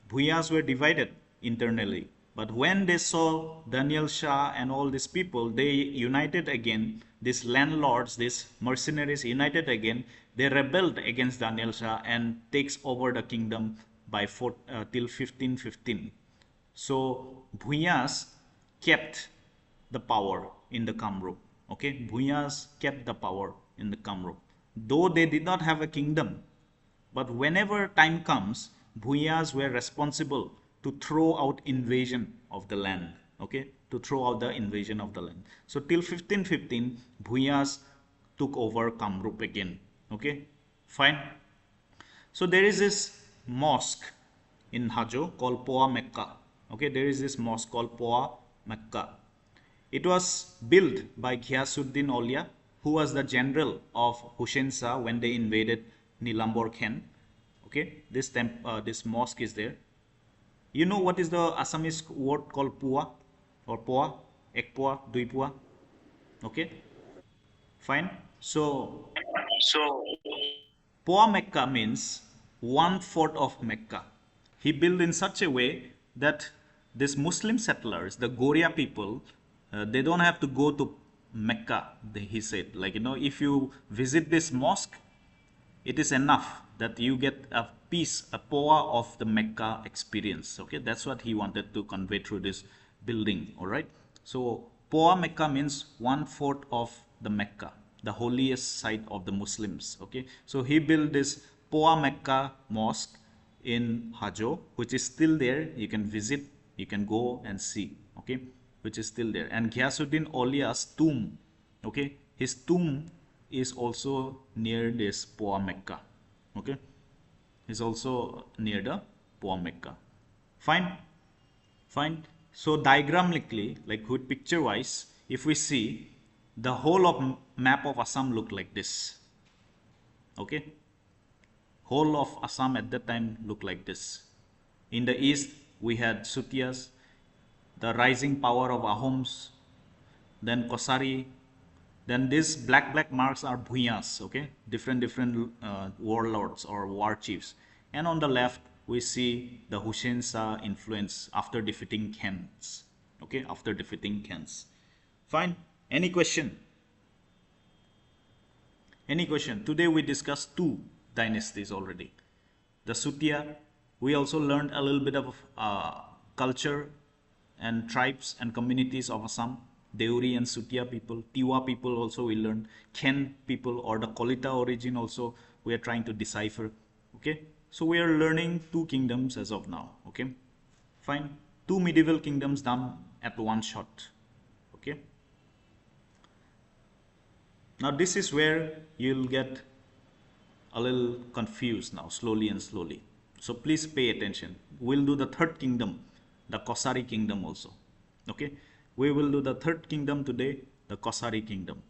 Bhuyas were divided internally, but when they saw Daniel Shah and all these people, they united again. These landlords, these mercenaries united again. They rebelled against Daniel Shah and takes over the kingdom by till 1515. So Bhuyas kept the power in the Kamrup. Okay, Bhuyas kept the power in the Kamrup. Though they did not have a kingdom, but whenever time comes, Bhuyas were responsible to throw out invasion of the land. Okay, to throw out the invasion of the land. So till 1515, Bhuyas took over Kamrup again. Okay, fine. So there is this mosque in Hajo called Poa Mecca. Okay, there is this mosque called Poa Mecca. It was built by Ghiyasuddin Aulia, who was the general of Hussein Shah when they invaded Nilambor KHEN. Okay, this mosque is there. You know what is the Assamese word called Pua or Poa? Ek Poa, Dui Poa. Okay, fine. So Poa Mecca means 1/4 of Mecca. He built in such a way that these Muslim settlers, the Goria people, they don't have to go to Mecca. He said, like, if you visit this mosque, it is enough that you get a piece, a poa of the Mecca experience. Okay, that's what he wanted to convey through this building. All right. So poa Mecca means 1/4 of the Mecca, the holiest site of the Muslims. Okay, so he built this poa Mecca mosque in Hajo, which is still there. You can visit, you can go and see. Okay, which is still there. And Ghiyasuddin Aulia's tomb, okay, his tomb is also near this poa Mecca. Okay, is also near the poa Mecca. Fine, fine. So diagrammatically, like with picture wise, if we see, the whole of map of Assam look like this. Okay, whole of Assam at that time looked like this. In the east, we had Sutiyas, the rising power of Ahoms, then KACHARI, then these black marks are Bhuyas, okay, different warlords or war chiefs. And on the left, we see the Hussein Shah influence after defeating KHENs, okay, after defeating KHENs. Fine. Any question? Any question? Today we discussed 2 dynasties already. The Sutiya, we also learned a little bit of culture and tribes and communities of Assam. Deuri and Sutiya people, Tiwa people also we learned, KHEN people or the Kolita origin also we are trying to decipher. Okay, so we are learning 2 kingdoms as of now. Okay, fine. 2 medieval kingdoms done at one shot. Okay. Now this is where you'll get a little confused now, slowly and slowly. So please pay attention. We'll do the 3rd kingdom, the KACHARI kingdom also. Okay, we will do the 3rd kingdom today, the KACHARI kingdom.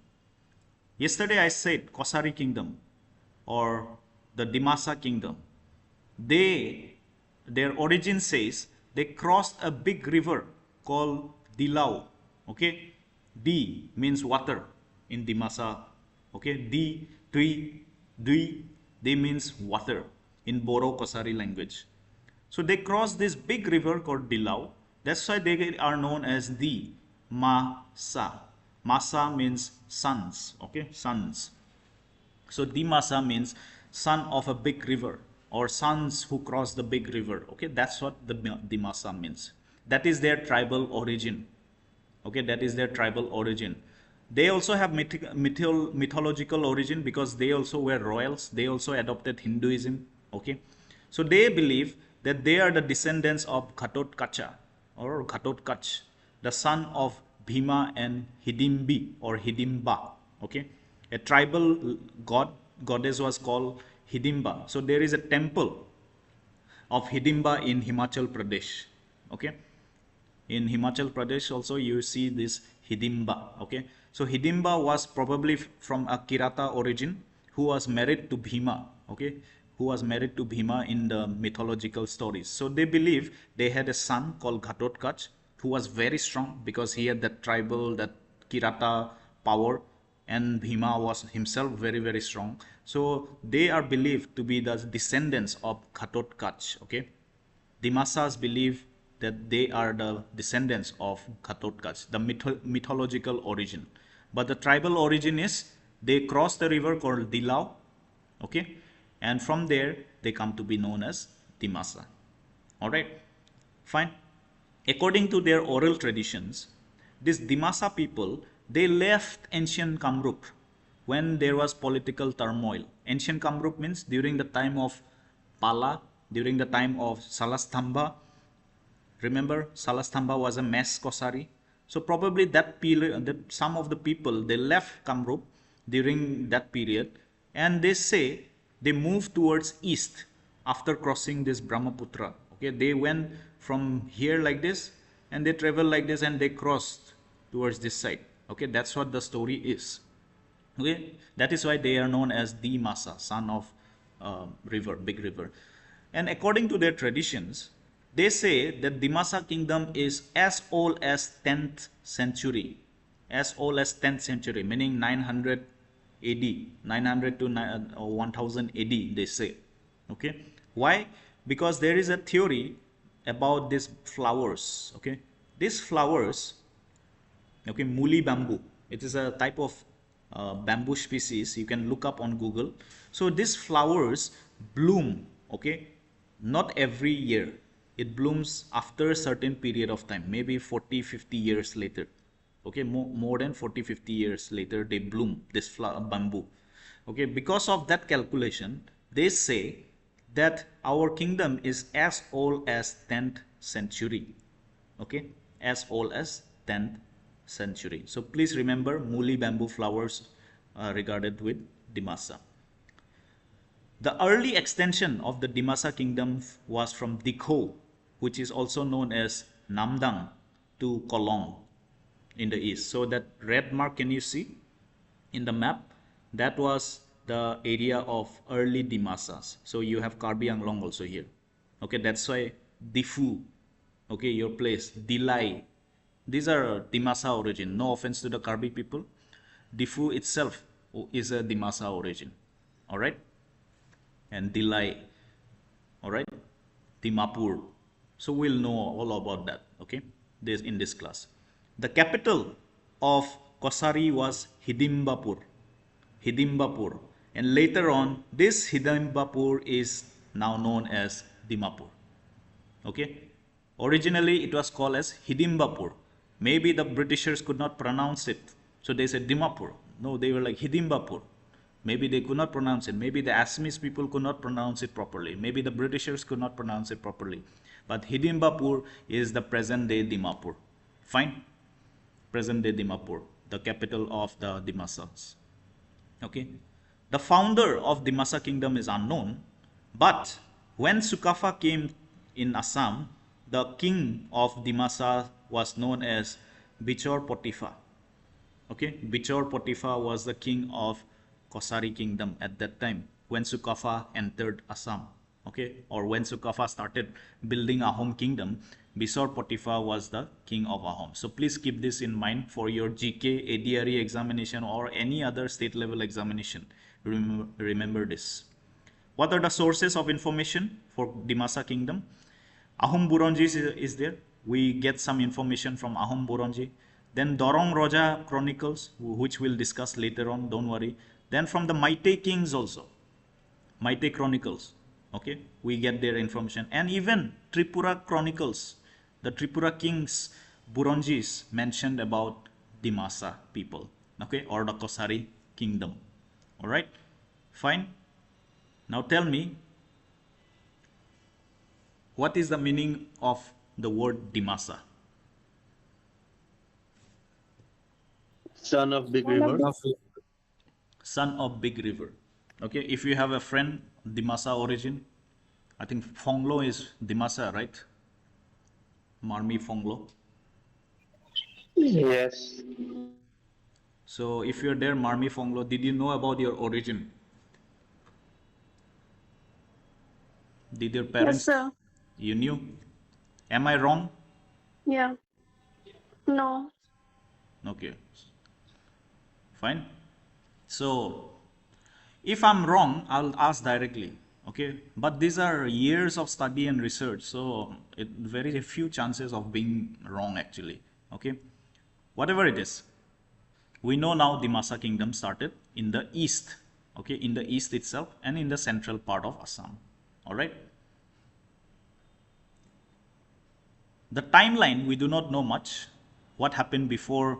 Yesterday I said KACHARI kingdom or the Dimasa kingdom. Their origin says they crossed a big river called Dilau. Okay, D means water in Dimasa. Okay, Dui, they means water in Boro KACHARI language. So they crossed this big river called Dilau. That's why they are known as the Masa. Masa means sons. Okay, sons. So Dimasa means son of a big river or sons who cross the big river. Okay, that's what the Dimasa means. That is their tribal origin. Okay, that is their tribal origin. They also have mythological origin because they also were royals. They also adopted Hinduism. Okay, so they believe that they are the descendants of Ghatotkacha or Ghatotkach, the son of Bhima and Hidimbi or Hidimba. Okay, a tribal goddess was called Hidimba. So there is a temple of Hidimba in Himachal Pradesh. Okay, in Himachal Pradesh also you see this Hidimba. Okay, so Hidimba was probably from a Kirata origin who was married to Bhima. Okay, who was married to Bhima in the mythological stories. So they believe they had a son called Ghatotkach who was very strong because he had that tribal, that Kirata power, and Bhima was himself very strong. So they are believed to be the descendants of Ghatotkach. Okay, Dimasas believe that they are the descendants of Ghatotkach, the mythological origin. But the tribal origin is they cross the river called Dilau. Okay, and from there they come to be known as Dimasa. All right, fine. According to their oral traditions, these Dimasa people, they left ancient Kamrup when there was political turmoil. Ancient Kamrup means during the time of Pala, during the time of Salastamba. Remember, Salastamba was a mass KACHARI. So probably that period, some of the people, they left Kamrup during that period, and they say they moved towards east after crossing this Brahmaputra. Okay, they went from here like this, and they traveled like this, and they crossed towards this side. Okay, that's what the story is. Okay, that is why they are known as Dimasa, son of river, big river. And according to their traditions, they say that Dimasa kingdom is as old as 10th century. As old as 10th century, meaning 900 AD, 900 to 1000 AD, they say. Okay, why? Because there is a theory about these flowers. Okay, these flowers, okay, muli bamboo, it is a type of bamboo species. You can look up on Google. So these flowers bloom, okay, not every year. It blooms after a certain period of time, maybe 40-50 years later. Okay, more than 40-50 years later they bloom, this flower bamboo. Okay, because of that calculation they say that our kingdom is as old as 10th century. Okay, as old as 10th century. So please remember Muli bamboo flowers regarded with Dimasa. The early extension of the Dimasa kingdom was from Dikho, which is also known as Namdang, to Kolong in the east. So that red mark, can you see in the map? That was the area of early Dimasas. So you have Karbi Anglong also here. Okay, that's why Difu, okay, your place, Dilai, these are Dimasa origin. No offense to the Karbi people. Difu itself is a Dimasa origin. All right, and Dilai, all right, Dimapur. So we'll know all about that, okay, this in this class. The capital of Kosari was Hidimbapur, and later on this Hidimbapur is now known as Dimapur. Okay, originally it was called as Hidimbapur. Maybe the Britishers could not pronounce it, so they said Dimapur. No, they were like Hidimbapur. Maybe they could not pronounce it. Maybe the Assamese people could not pronounce it properly. Maybe the Britishers could not pronounce it properly. But Hidimbapur is the present day Dimapur. Fine? Present day Dimapur, the capital of the Dimasas. Okay? The founder of Dimasa kingdom is unknown, but when Sukafa came in Assam, the king of Dimasa was known as Bichor Potifa. Okay? Bichor Potifa was the king of Kosari kingdom at that time when Sukafa entered Assam. Okay, or when Sukafa started building Ahom kingdom, Bichor Potifa was the king of Ahom. So please keep this in mind for your GK, ADRE examination or any other state level examination. Remember this. What are the sources of information for Dimasa kingdom? Ahom Buronji is there. We get some information from Ahom Buronji. Then Dorong Roja Chronicles, which we'll discuss later on, don't worry. Then from the Maite Kings also, Maite Chronicles, okay, we get their information. And even Tripura Chronicles, the Tripura Kings, Buronjis mentioned about Dimasa people, okay, or the Kosari kingdom. All right, fine. Now tell me, what is the meaning of the word Dimasa? Son of Big Son of River. Son of Big River. Okay, if you have a friend, Dimasa origin, I think Fonglo is Dimasa, right? Marmi Fonglo. Yes. So if you're there, Marmi Fonglo, did you know about your origin? Did your Yes, parents, sir. you knew? Am I wrong? Yeah. No. Okay, fine. So if I'm wrong, I'll ask directly. Okay, but these are years of study and research, so very few chances of being wrong actually. Okay, whatever it is, we know now Dimasa kingdom started in the east. Okay, in the east itself and in the central part of Assam. All right. The timeline, we do not know much. What happened before,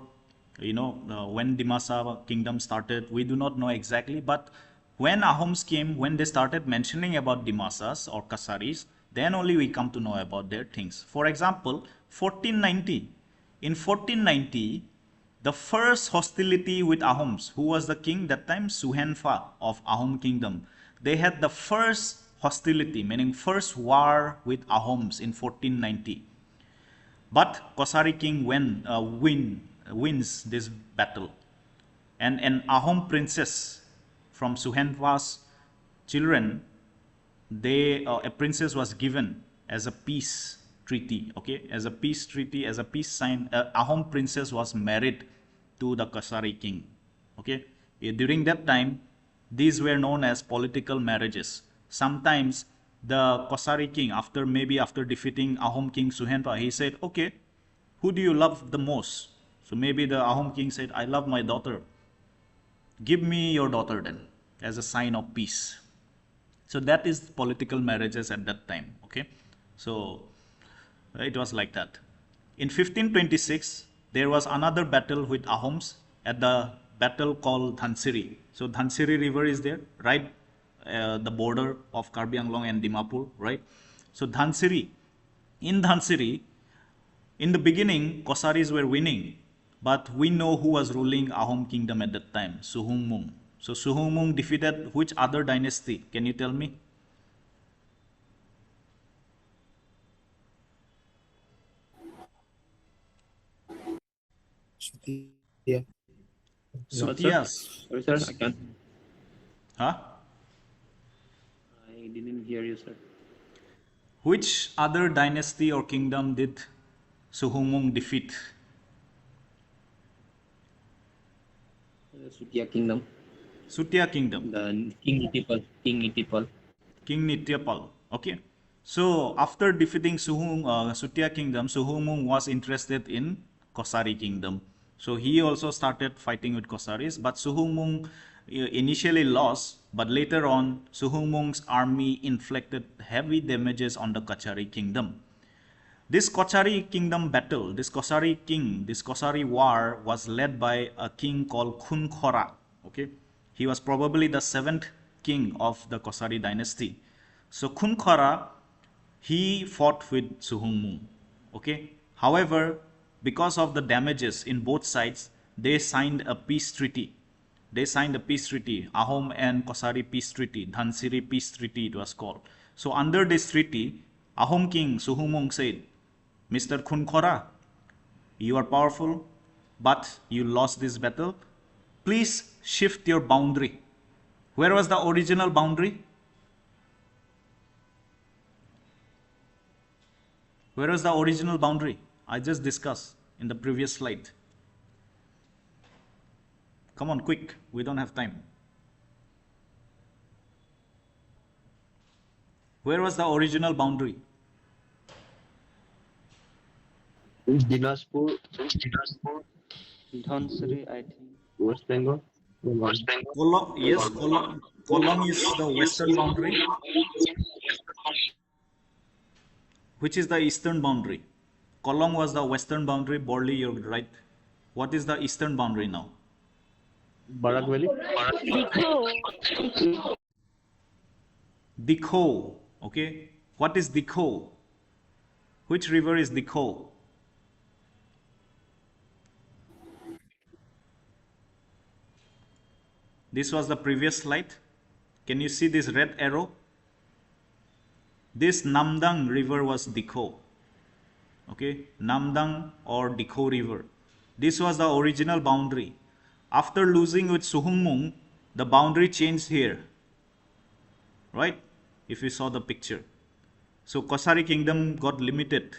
when Dimasa kingdom started, we do not know exactly. But when Ahoms came, when they started mentioning about Dimasas or Kasaris, then only we come to know about their things. For example, 1490. In 1490, the first hostility with Ahoms, who was the king that time? Suhenfa of Ahom kingdom. They had the first hostility, meaning first war with Ahoms in 1490. But Kosari king wins this battle. And an Ahom princess from Suhenfa's children, a princess was given as a peace treaty. Okay, as a peace treaty, as a peace sign, Ahom princess was married to the Kosari king. Okay, during that time, these were known as political marriages. Sometimes the Kosari king, after defeating Ahom king Suhenpa, he said, okay, who do you love the most? So maybe the Ahom king said, I love my daughter. give me your daughter then as a sign of peace. So that is political marriages at that time. Okay, so it was like that. In 1526, there was another battle with Ahoms at the battle called Dhansiri. So Dhansiri river is there, right? The border of Karbi Anglong and Dimapur, right? So Dhansiri, in Dhansiri, in the beginning, Kosaris were winning, but we know who was ruling Ahom kingdom at that time, Suhumung. So Suhumung defeated which other dynasty? Can you tell me? Sutiya. Sutiyas. Sorry, sir. I can't. Huh? I didn't hear you, sir. Which other dynasty or kingdom did Suhumung defeat? Sutiya Kingdom. Sutiya kingdom. The King Itipal. King Nityapal. Okay. So after defeating Sutiya kingdom, Suhumung was interested in Kosari kingdom. So he also started fighting with Kosaris, but Suhumung initially lost, but later on Suhumung's army inflicted heavy damages on the Kachari kingdom. This Kachari kingdom battle, this Kosari war was led by a king called Khunkhora. Okay, he was probably the 7th king of the Kosari dynasty. So Khunkhora, he fought with Suhumung. Okay, however, because of the damages in both sides, they signed a peace treaty. Ahom and Kosari peace treaty, Dhansiri peace treaty it was called. So under this treaty, Ahom king Suhumung said, Mr. Khunkhora, you are powerful, but you lost this battle. Please shift your boundary. Where was the original boundary? Where was the original boundary? I just discussed in the previous slide. Come on, quick. We don't have time. Where was the original boundary? Dinaspur, Dhansiri, I think. West Bengal. Yes, Kolong is the western boundary. Which is the eastern boundary? Kolong was the western boundary. Borli, you're right. What is the eastern boundary now? Barak Valley. Dikho. Okay. What is Dikho? Which river is Dikho? This was the previous slide. Can you see this red arrow? This Namdang river was Dikho. Okay, Namdang or Dikho river. This was the original boundary. After losing with Suhumung, the boundary changed here. Right? If you saw the picture. So Kosari kingdom got limited.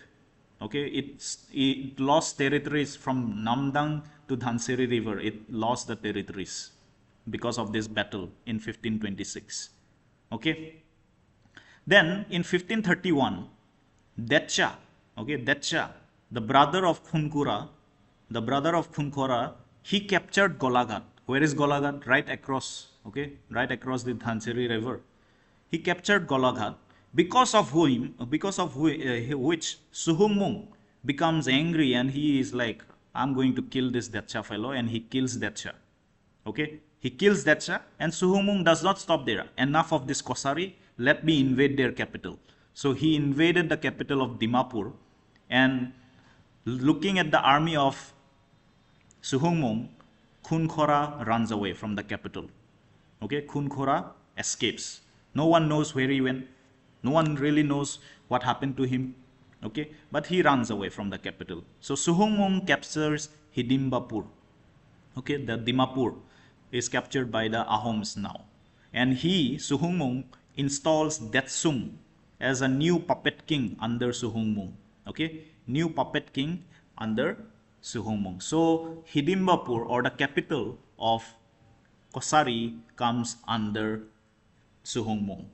Okay, it lost territories from Namdang to Dhansiri river. It lost the territories because of this battle in 1526. Okay. Then in 1531, Detcha, the brother of Khunkhora, he captured Golaghat. Where is Golaghat? Right across, okay, right across the Dhansiri river. He captured Golaghat, because of which Suhumung becomes angry and he is like, I'm going to kill this Detcha fellow, and he kills Detcha. Okay, he kills Detcha, and Suhumung does not stop there. Enough of this Kosari, let me invade their capital. So he invaded the capital of Dimapur, and looking at the army of Suhumung, Khunkhora runs away from the capital. Okay, Khunkhora escapes. No one knows where he went. No one really knows what happened to him. Okay, but he runs away from the capital. So Suhumung captures Hidimbapur. Okay, the Dimapur is captured by the Ahoms now. And Suhumung, installs Detsung as a new puppet king under Suhumung. Okay, new puppet king under Suhumung. So Hidimbapur, or the capital of Kosari, comes under Suhumung.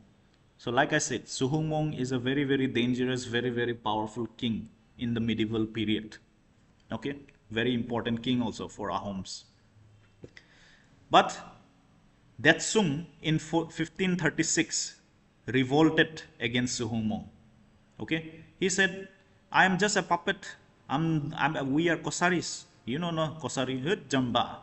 So like I said, Suhumung is a very, very dangerous, very, very powerful king in the medieval period. Okay, very important king also for Ahoms. But Detsung in 1536 revolted against Suhumung. Okay, he said, I am just a puppet. We are Kosaris. You know, no Kosari, Jamba.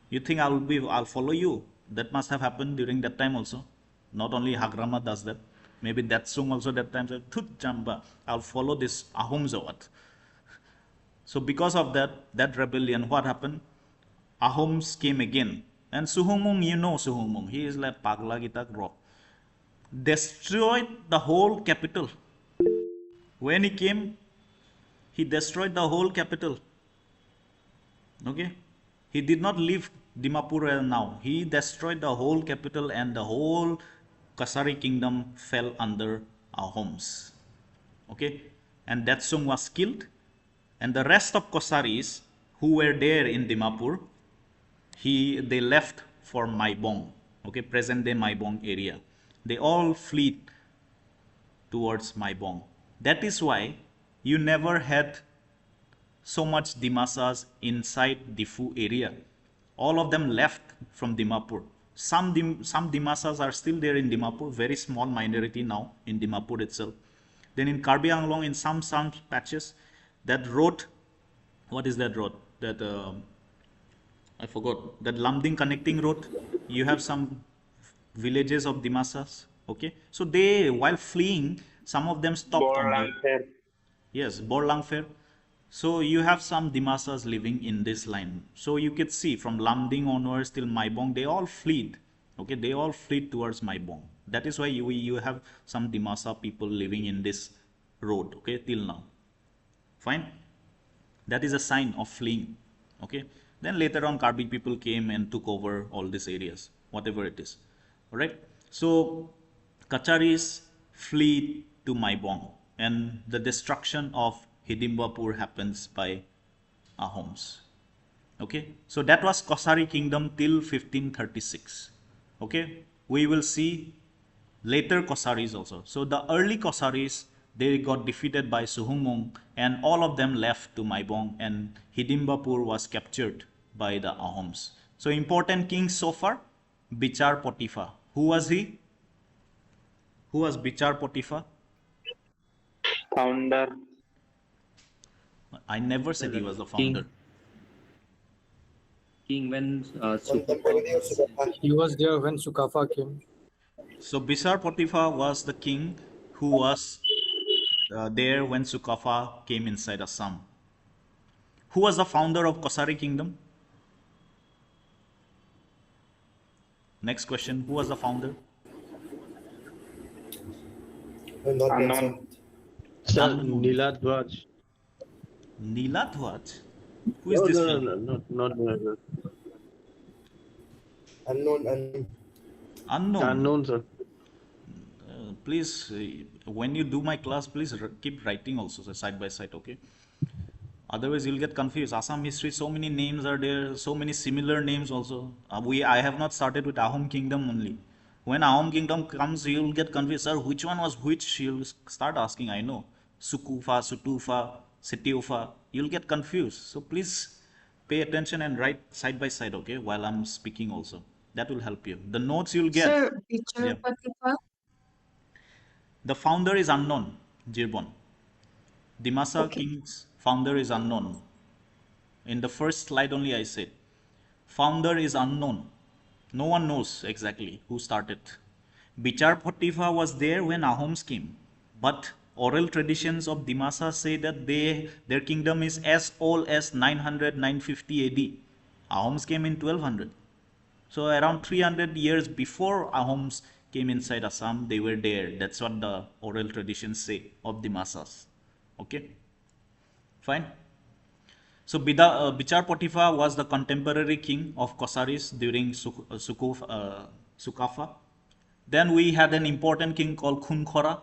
You think I'll follow you? That must have happened during that time also. Not only Hagrama does that. Maybe Detsung also that time said, Thut Jamba, I'll follow this Ahom Zawat. So because of that rebellion, what happened? Ahoms came again. And Suhumung, you know Suhumung, he is like Pagla Gitak rock. Destroyed the whole capital. When he came, he destroyed the whole capital. Okay? He did not leave Dimapur now. He destroyed the whole capital and the whole Kachari kingdom fell under Ahoms. Okay? And Detsung was killed. And the rest of Kosaris who were there in Dimapur, they left for Maibong. Okay? Present day Maibong area. They all fled towards Maibong. That is why you never had so much Dimasas inside Difu area. All of them left from Dimapur. Some Dimasas are still there in Dimapur, very small minority now in Dimapur itself. Then in Karbi Anglong, in some patches, that road, what is that road? That I forgot. That Lamding connecting road. You have some villages of Dimasas. Okay, so they, while fleeing, some of them stopped on the, yes, Borlangfer. So you have some Dimasas living in this line. So you could see from Lamding onwards till Maibong, they all fled. Okay, they all fled towards Maibong. That is why you have some Dimasa people living in this road. Okay, till now. Fine. That is a sign of fleeing. Okay. Then later on, Karbi people came and took over all these areas, whatever it is. All right. So Kacharis fled to Maibong, and the destruction of Hidimbapur happens by Ahoms. Okay, so that was Kosari kingdom till 1536. Okay, we will see later Kosaris also. So the early Kosaris, they got defeated by Suhumung, and all of them left to Maibong, and Hidimbapur was captured by the Ahoms. So important kings so far, Bichar Potifa. Who was he? Who was Bichar Potifa? Founder. I never said he was the founder. King when He was there when Sukafa came. So Bichar Potifa was the king who was there when Sukafa came inside Assam. Who was the founder of Kosari kingdom? Next question. Who was the founder? Unknown. Sir, Unknown. Niladhwaj. Niladhwaj? Who is this? No, not Niladhwaj. Unknown. Unknown, sir. Please, when you do my class, please keep writing also, so side by side, okay? Otherwise, you'll get confused. Assam history, so many names are there, so many similar names also. I have not started with Ahom kingdom only. When Ahom kingdom comes, you'll get confused. Sir, which one was which? You'll start asking, I know. Sukufa, Sutufa, Setiufa. You'll get confused. So please pay attention and write side by side, okay? While I'm speaking also. That will help you. The notes you'll get. Sir, Bichar Yeah. Potifa. The founder is unknown, Jirbon. Dimasa Okay. King's founder is unknown. In the first slide only I said, founder is unknown. No one knows exactly who started. Bichar Potifa was there when Ahoms came. But oral traditions of Dimasa say that their kingdom is as old as 900, 950 AD. Ahoms came in 1200. So around 300 years before Ahoms came inside Assam, they were there. That's what the oral traditions say of the Masas. Okay, fine. So Bichar Potifa was the contemporary king of Kosaris during Sukafa. Then we had an important king called Khunkhora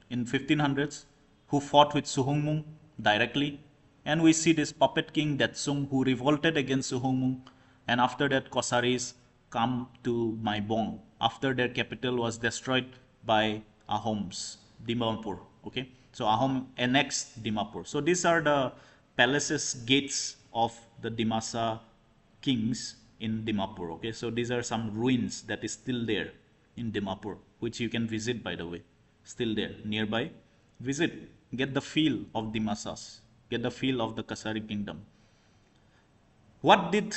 in 1500s who fought with Suhumung directly. And we see this puppet king Detsung who revolted against Suhumung. And after that, Kosaris come to Maibong after their capital was destroyed by Ahoms, Dimapur. Okay, so Ahom annexed Dimapur. So these are the palaces, gates of the Dimasa kings in Dimapur. Okay, so these are some ruins that is still there in Dimapur, which you can visit, by the way, still there nearby. Visit, get the feel of Dimasas, get the feel of the Kachari kingdom. What did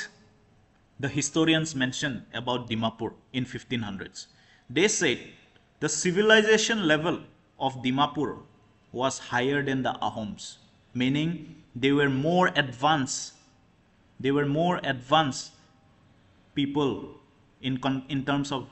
the historians mention about Dimapur in 1500s? They said the civilization level of Dimapur was higher than the Ahoms, meaning they were more advanced. They were more advanced people in terms of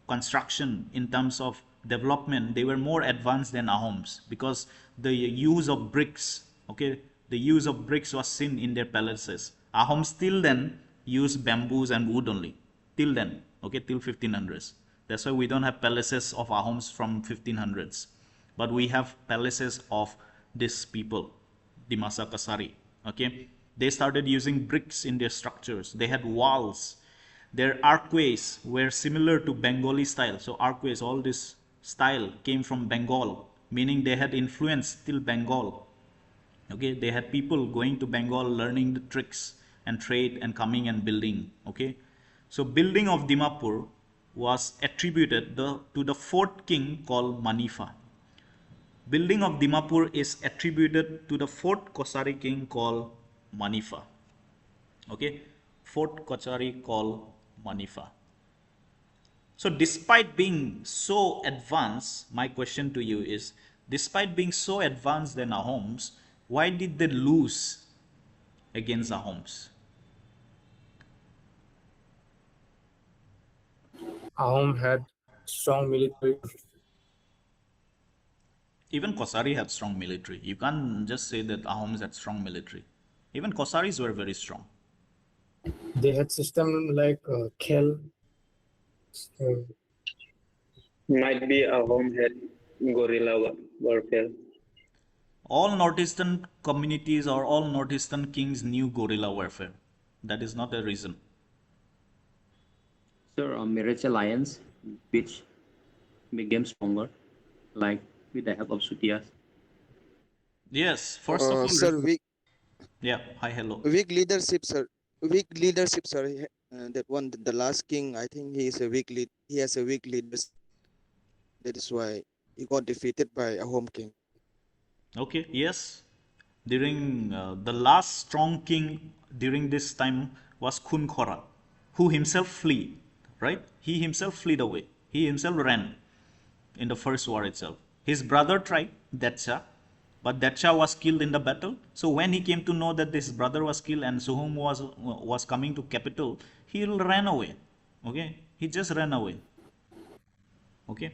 construction, in terms of development. They were more advanced than Ahoms because the use of bricks, okay, the use of bricks was seen in their palaces. Ahoms till then used bamboos and wood only, till then, okay, till 1500s. That's why we don't have palaces of Ahoms from 1500s, but we have palaces of these people, Dimasa Kachari, okay. They started using bricks in their structures. They had walls. Their archways were similar to Bengali style. So archways, all this style came from Bengal, meaning they had influence till Bengal. Okay, they had people going to Bengal, learning the tricks and trade and coming and building. Okay, so building of Dimapur was attributed to the fourth king called Manifa. Building of Dimapur is attributed to the fourth Kachari king called Manifa. Okay, fourth Kachari called Manifa. So despite being so advanced, my question to you is, despite being so advanced than Ahoms, why did they lose against Ahoms? Ahom had strong military. Even Kachari had strong military. You can't just say that Ahoms had strong military. Even Kacharis were very strong. They had system like Khel. Might be a home had guerrilla warfare. All northeastern communities or all northeastern kings knew guerrilla warfare. That is not a reason. Sir, marriage alliance which became stronger, like with the help of Sutiya. Yes, first of all, Sir, yeah, hi, hello. weak leadership, sir. Weak leadership, sir. That one, the last king, I think he is a weak lead. He has a weak leadership. That is why he got defeated by a home king. Okay, yes. During the last strong king during this time was Khunkhora, who himself fled, right? He himself fled away. He himself ran in the first war itself. His brother tried, Datsha, but Datsha was killed in the battle. So when he came to know that his brother was killed and Suhum was coming to capital, he ran away. Okay, he just ran away. Okay.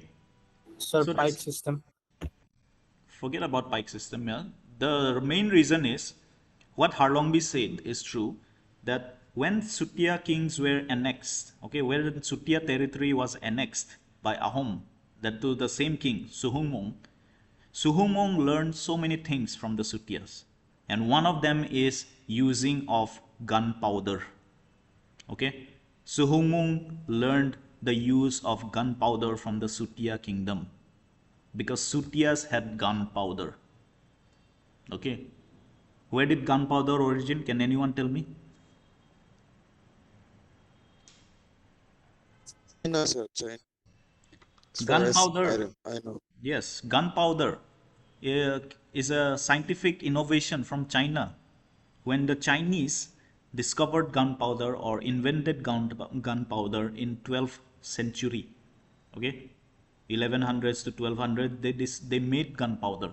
Sir, So pike system. forget about pike system. Yeah, the main reason is what Harlongbi said is true, that when Sutiya kings were annexed, okay, when Sutiya territory was annexed by Ahom, that to the same king Suhumung learned so many things from the Sutiyas, and one of them is using of gunpowder. Okay, Suhumung learned the use of gunpowder from the Sutiya kingdom because Sutiyas had gunpowder. Okay, where did gunpowder origin? Can anyone tell me? China, sir. China. As far as Gunpowder, I know. yes, gunpowder is a scientific innovation from China. When the Chinese discovered gunpowder or invented gunpowder in 12th century, okay, 1100s to 1200, they made gunpowder.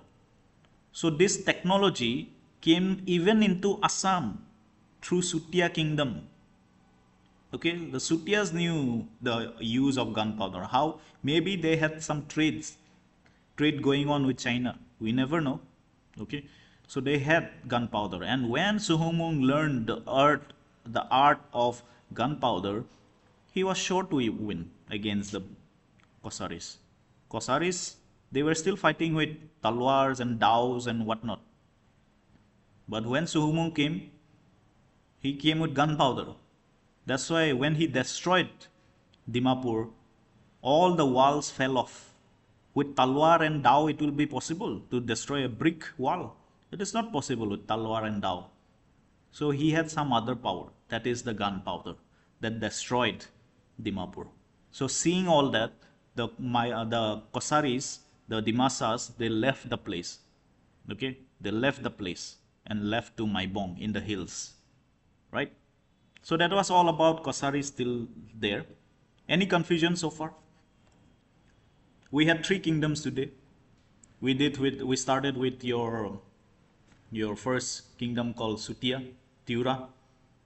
So this technology came even into Assam through Sutiya kingdom. Okay, the Sutiyas knew the use of gunpowder. How? Maybe they had some trade going on with China. We never know. Okay, so they had gunpowder, and when Suhumung learned the art of gunpowder, he was sure to win against the Kacharis. Kacharis, they were still fighting with talwars and daws and whatnot. But when Suhumung came, he came with gunpowder. That's why when he destroyed Dimapur, all the walls fell off. With talwar and dao, it will be possible to destroy a brick wall. It is not possible with talwar and dao. So he had some other power, that is the gunpowder. that destroyed Dimapur. So seeing all that, the Kacharis, the Dimasas, they left the place. Okay, they left the place and left to Maibong in the hills, right? So that was all about Kacharis still there. Any confusion so far? We had 3 kingdoms today. We started with your first kingdom called Sutiya, TIWRA.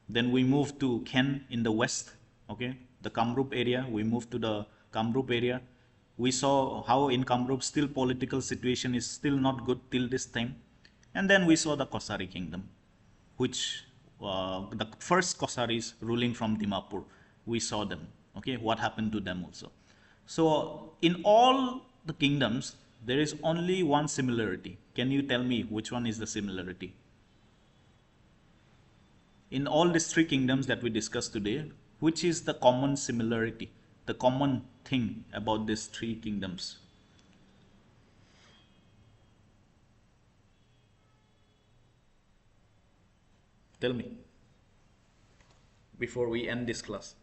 Then we moved to KHEN in the west, okay, the Kamrup area. We moved to the Kamrup area. We saw how in Kamrup still political situation is still not good till this time. And then we saw the Kachari kingdom, which the first Kacharis ruling from Dimapur. We saw them, okay, what happened to them also. So in all the kingdoms, there is only one similarity. Can you tell me which one is the similarity? In all these 3 kingdoms that we discussed today, which is the common similarity, the common thing about these 3 kingdoms? Tell me, before we end this class.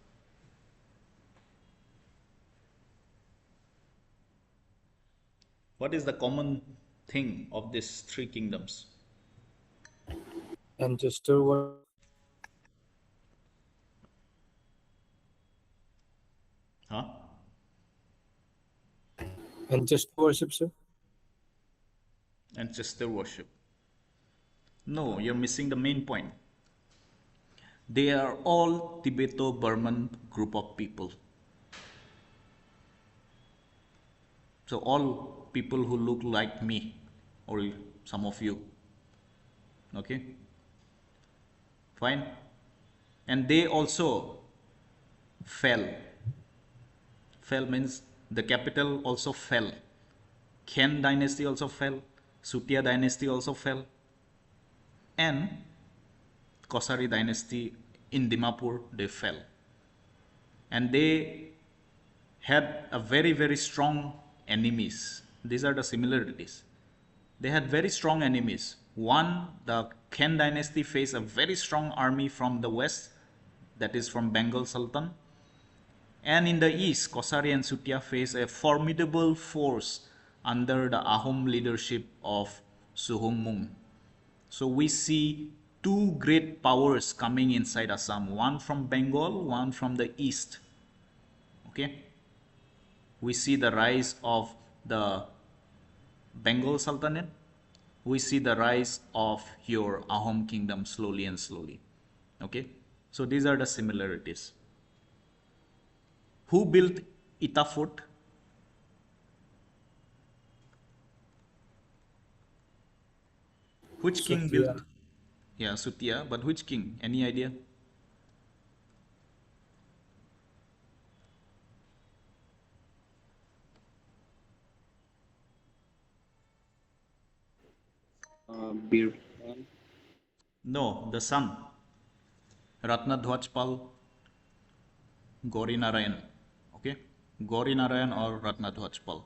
What is the common thing of these 3 kingdoms? Ancestor worship. Huh? Ancestor worship, sir. Ancestor worship. No, you're missing the main point. They are all Tibeto-Burman group of people. So all people who look like me or some of you. Okay? Fine? And they also fell. Fell means the capital also fell. KHEN dynasty also fell. Sutiya dynasty also fell. And Kachari dynasty in Dimapur, they fell. And they had a very, very strong enemies. These are the similarities. They had very strong enemies. One, the KHEN dynasty faced a very strong army from the west, that is from Bengal Sultan. And in the east, Kachari and Sutiya faced a formidable force under the Ahom leadership of Suhumung. So we see 2 great powers coming inside Assam, one from Bengal, one from the east. Okay? We see the rise of the Bengal Sultanate. We see the rise of your Ahom kingdom slowly and slowly. Okay? So these are the similarities. Who built Ita Fort? Which king Sutiya. built? Yeah, Sutiya, but which king? Any idea? Bir. No, the son. Ratnadhwajpal Gauri Narayan. Okay? Gauri Narayan or Ratnadhwajpal.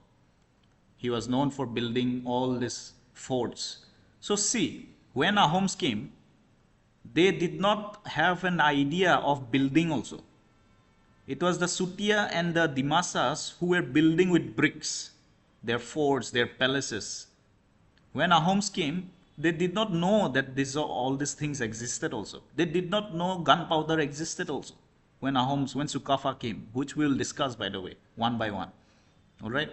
He was known for building all these forts. So see, when Ahoms came, they did not have an idea of building also. It was the Sutiya and the Dimasas who were building with bricks, their forts, their palaces. When Ahoms came, they did not know that all these things existed also. They did not know gunpowder existed also. When Sukafa came, which we will discuss by the way, one by one. Alright?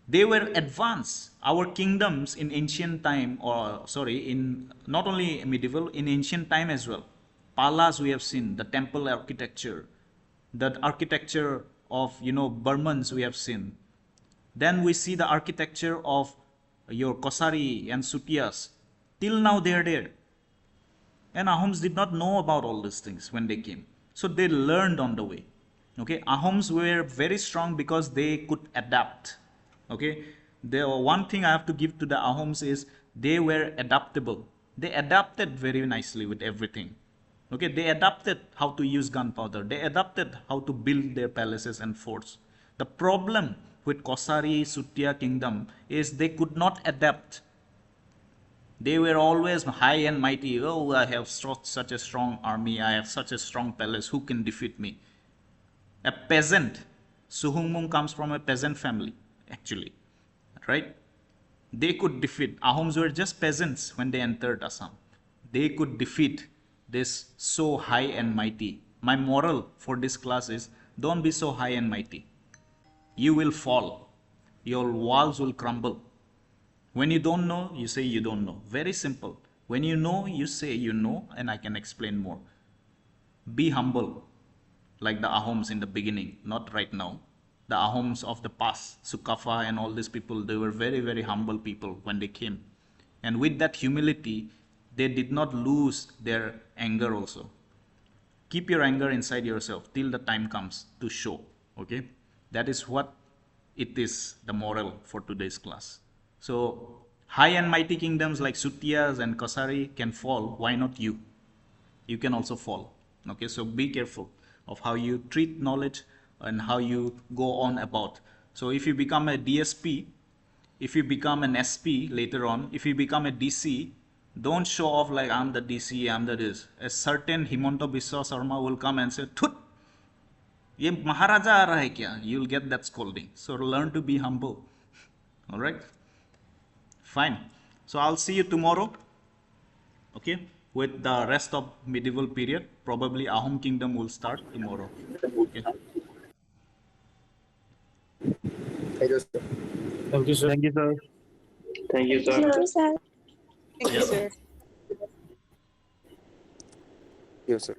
They were advanced. Our kingdoms in ancient time, in not only medieval, in ancient time as well. Palas we have seen, the temple architecture, the architecture of, Burmans we have seen. Then we see the architecture of your Kachari and Sutiyas. Till now they are there. And Ahoms did not know about all these things when they came. So they learned on the way. Okay, Ahoms were very strong because they could adapt. Okay, the one thing I have to give to the Ahoms is they were adaptable. They adapted very nicely with everything. Okay, they adapted how to use gunpowder. They adapted how to build their palaces and forts. The problem with Kachari, Sutiya kingdom is they could not adapt. They were always high and mighty. Oh, I have such a strong army. I have such a strong palace. Who can defeat me? A peasant. Suhumung comes from a peasant family, actually. Right? They could defeat. Ahoms were just peasants when they entered Assam. They could defeat this so high and mighty. My moral for this class is, don't be so high and mighty. You will fall. Your walls will crumble. When you don't know, you say you don't know. Very simple. When you know, you say you know, and I can explain more. Be humble, like the Ahoms in the beginning, not right now. The Ahoms of the past, Sukafa and all these people, they were very, very humble people when they came. And with that humility, they did not lose their anger also. Keep your anger inside yourself till the time comes to show. Okay? That is what it is, the moral for today's class. So, high and mighty kingdoms like Sutiyas and KACHARI can fall. Why not you? You can also fall. Okay, so be careful of how you treat knowledge and how you go on about. So, if you become a DSP, if you become an SP later on, if you become a DC, don't show off like I'm the DC, I'm the this. A certain Himanta Biswa Sarma will come and say, "Thut, ye Maharaja aa raha hai kya?" You'll get that scolding. So learn to be humble. All right. Fine. So I'll see you tomorrow. Okay. With the rest of medieval period, probably Ahom Kingdom will start tomorrow. Okay. Thank you, sir. Thank you, sir. Thank you, sir. Thank you, sir. Thank you, sir. Yes, sir.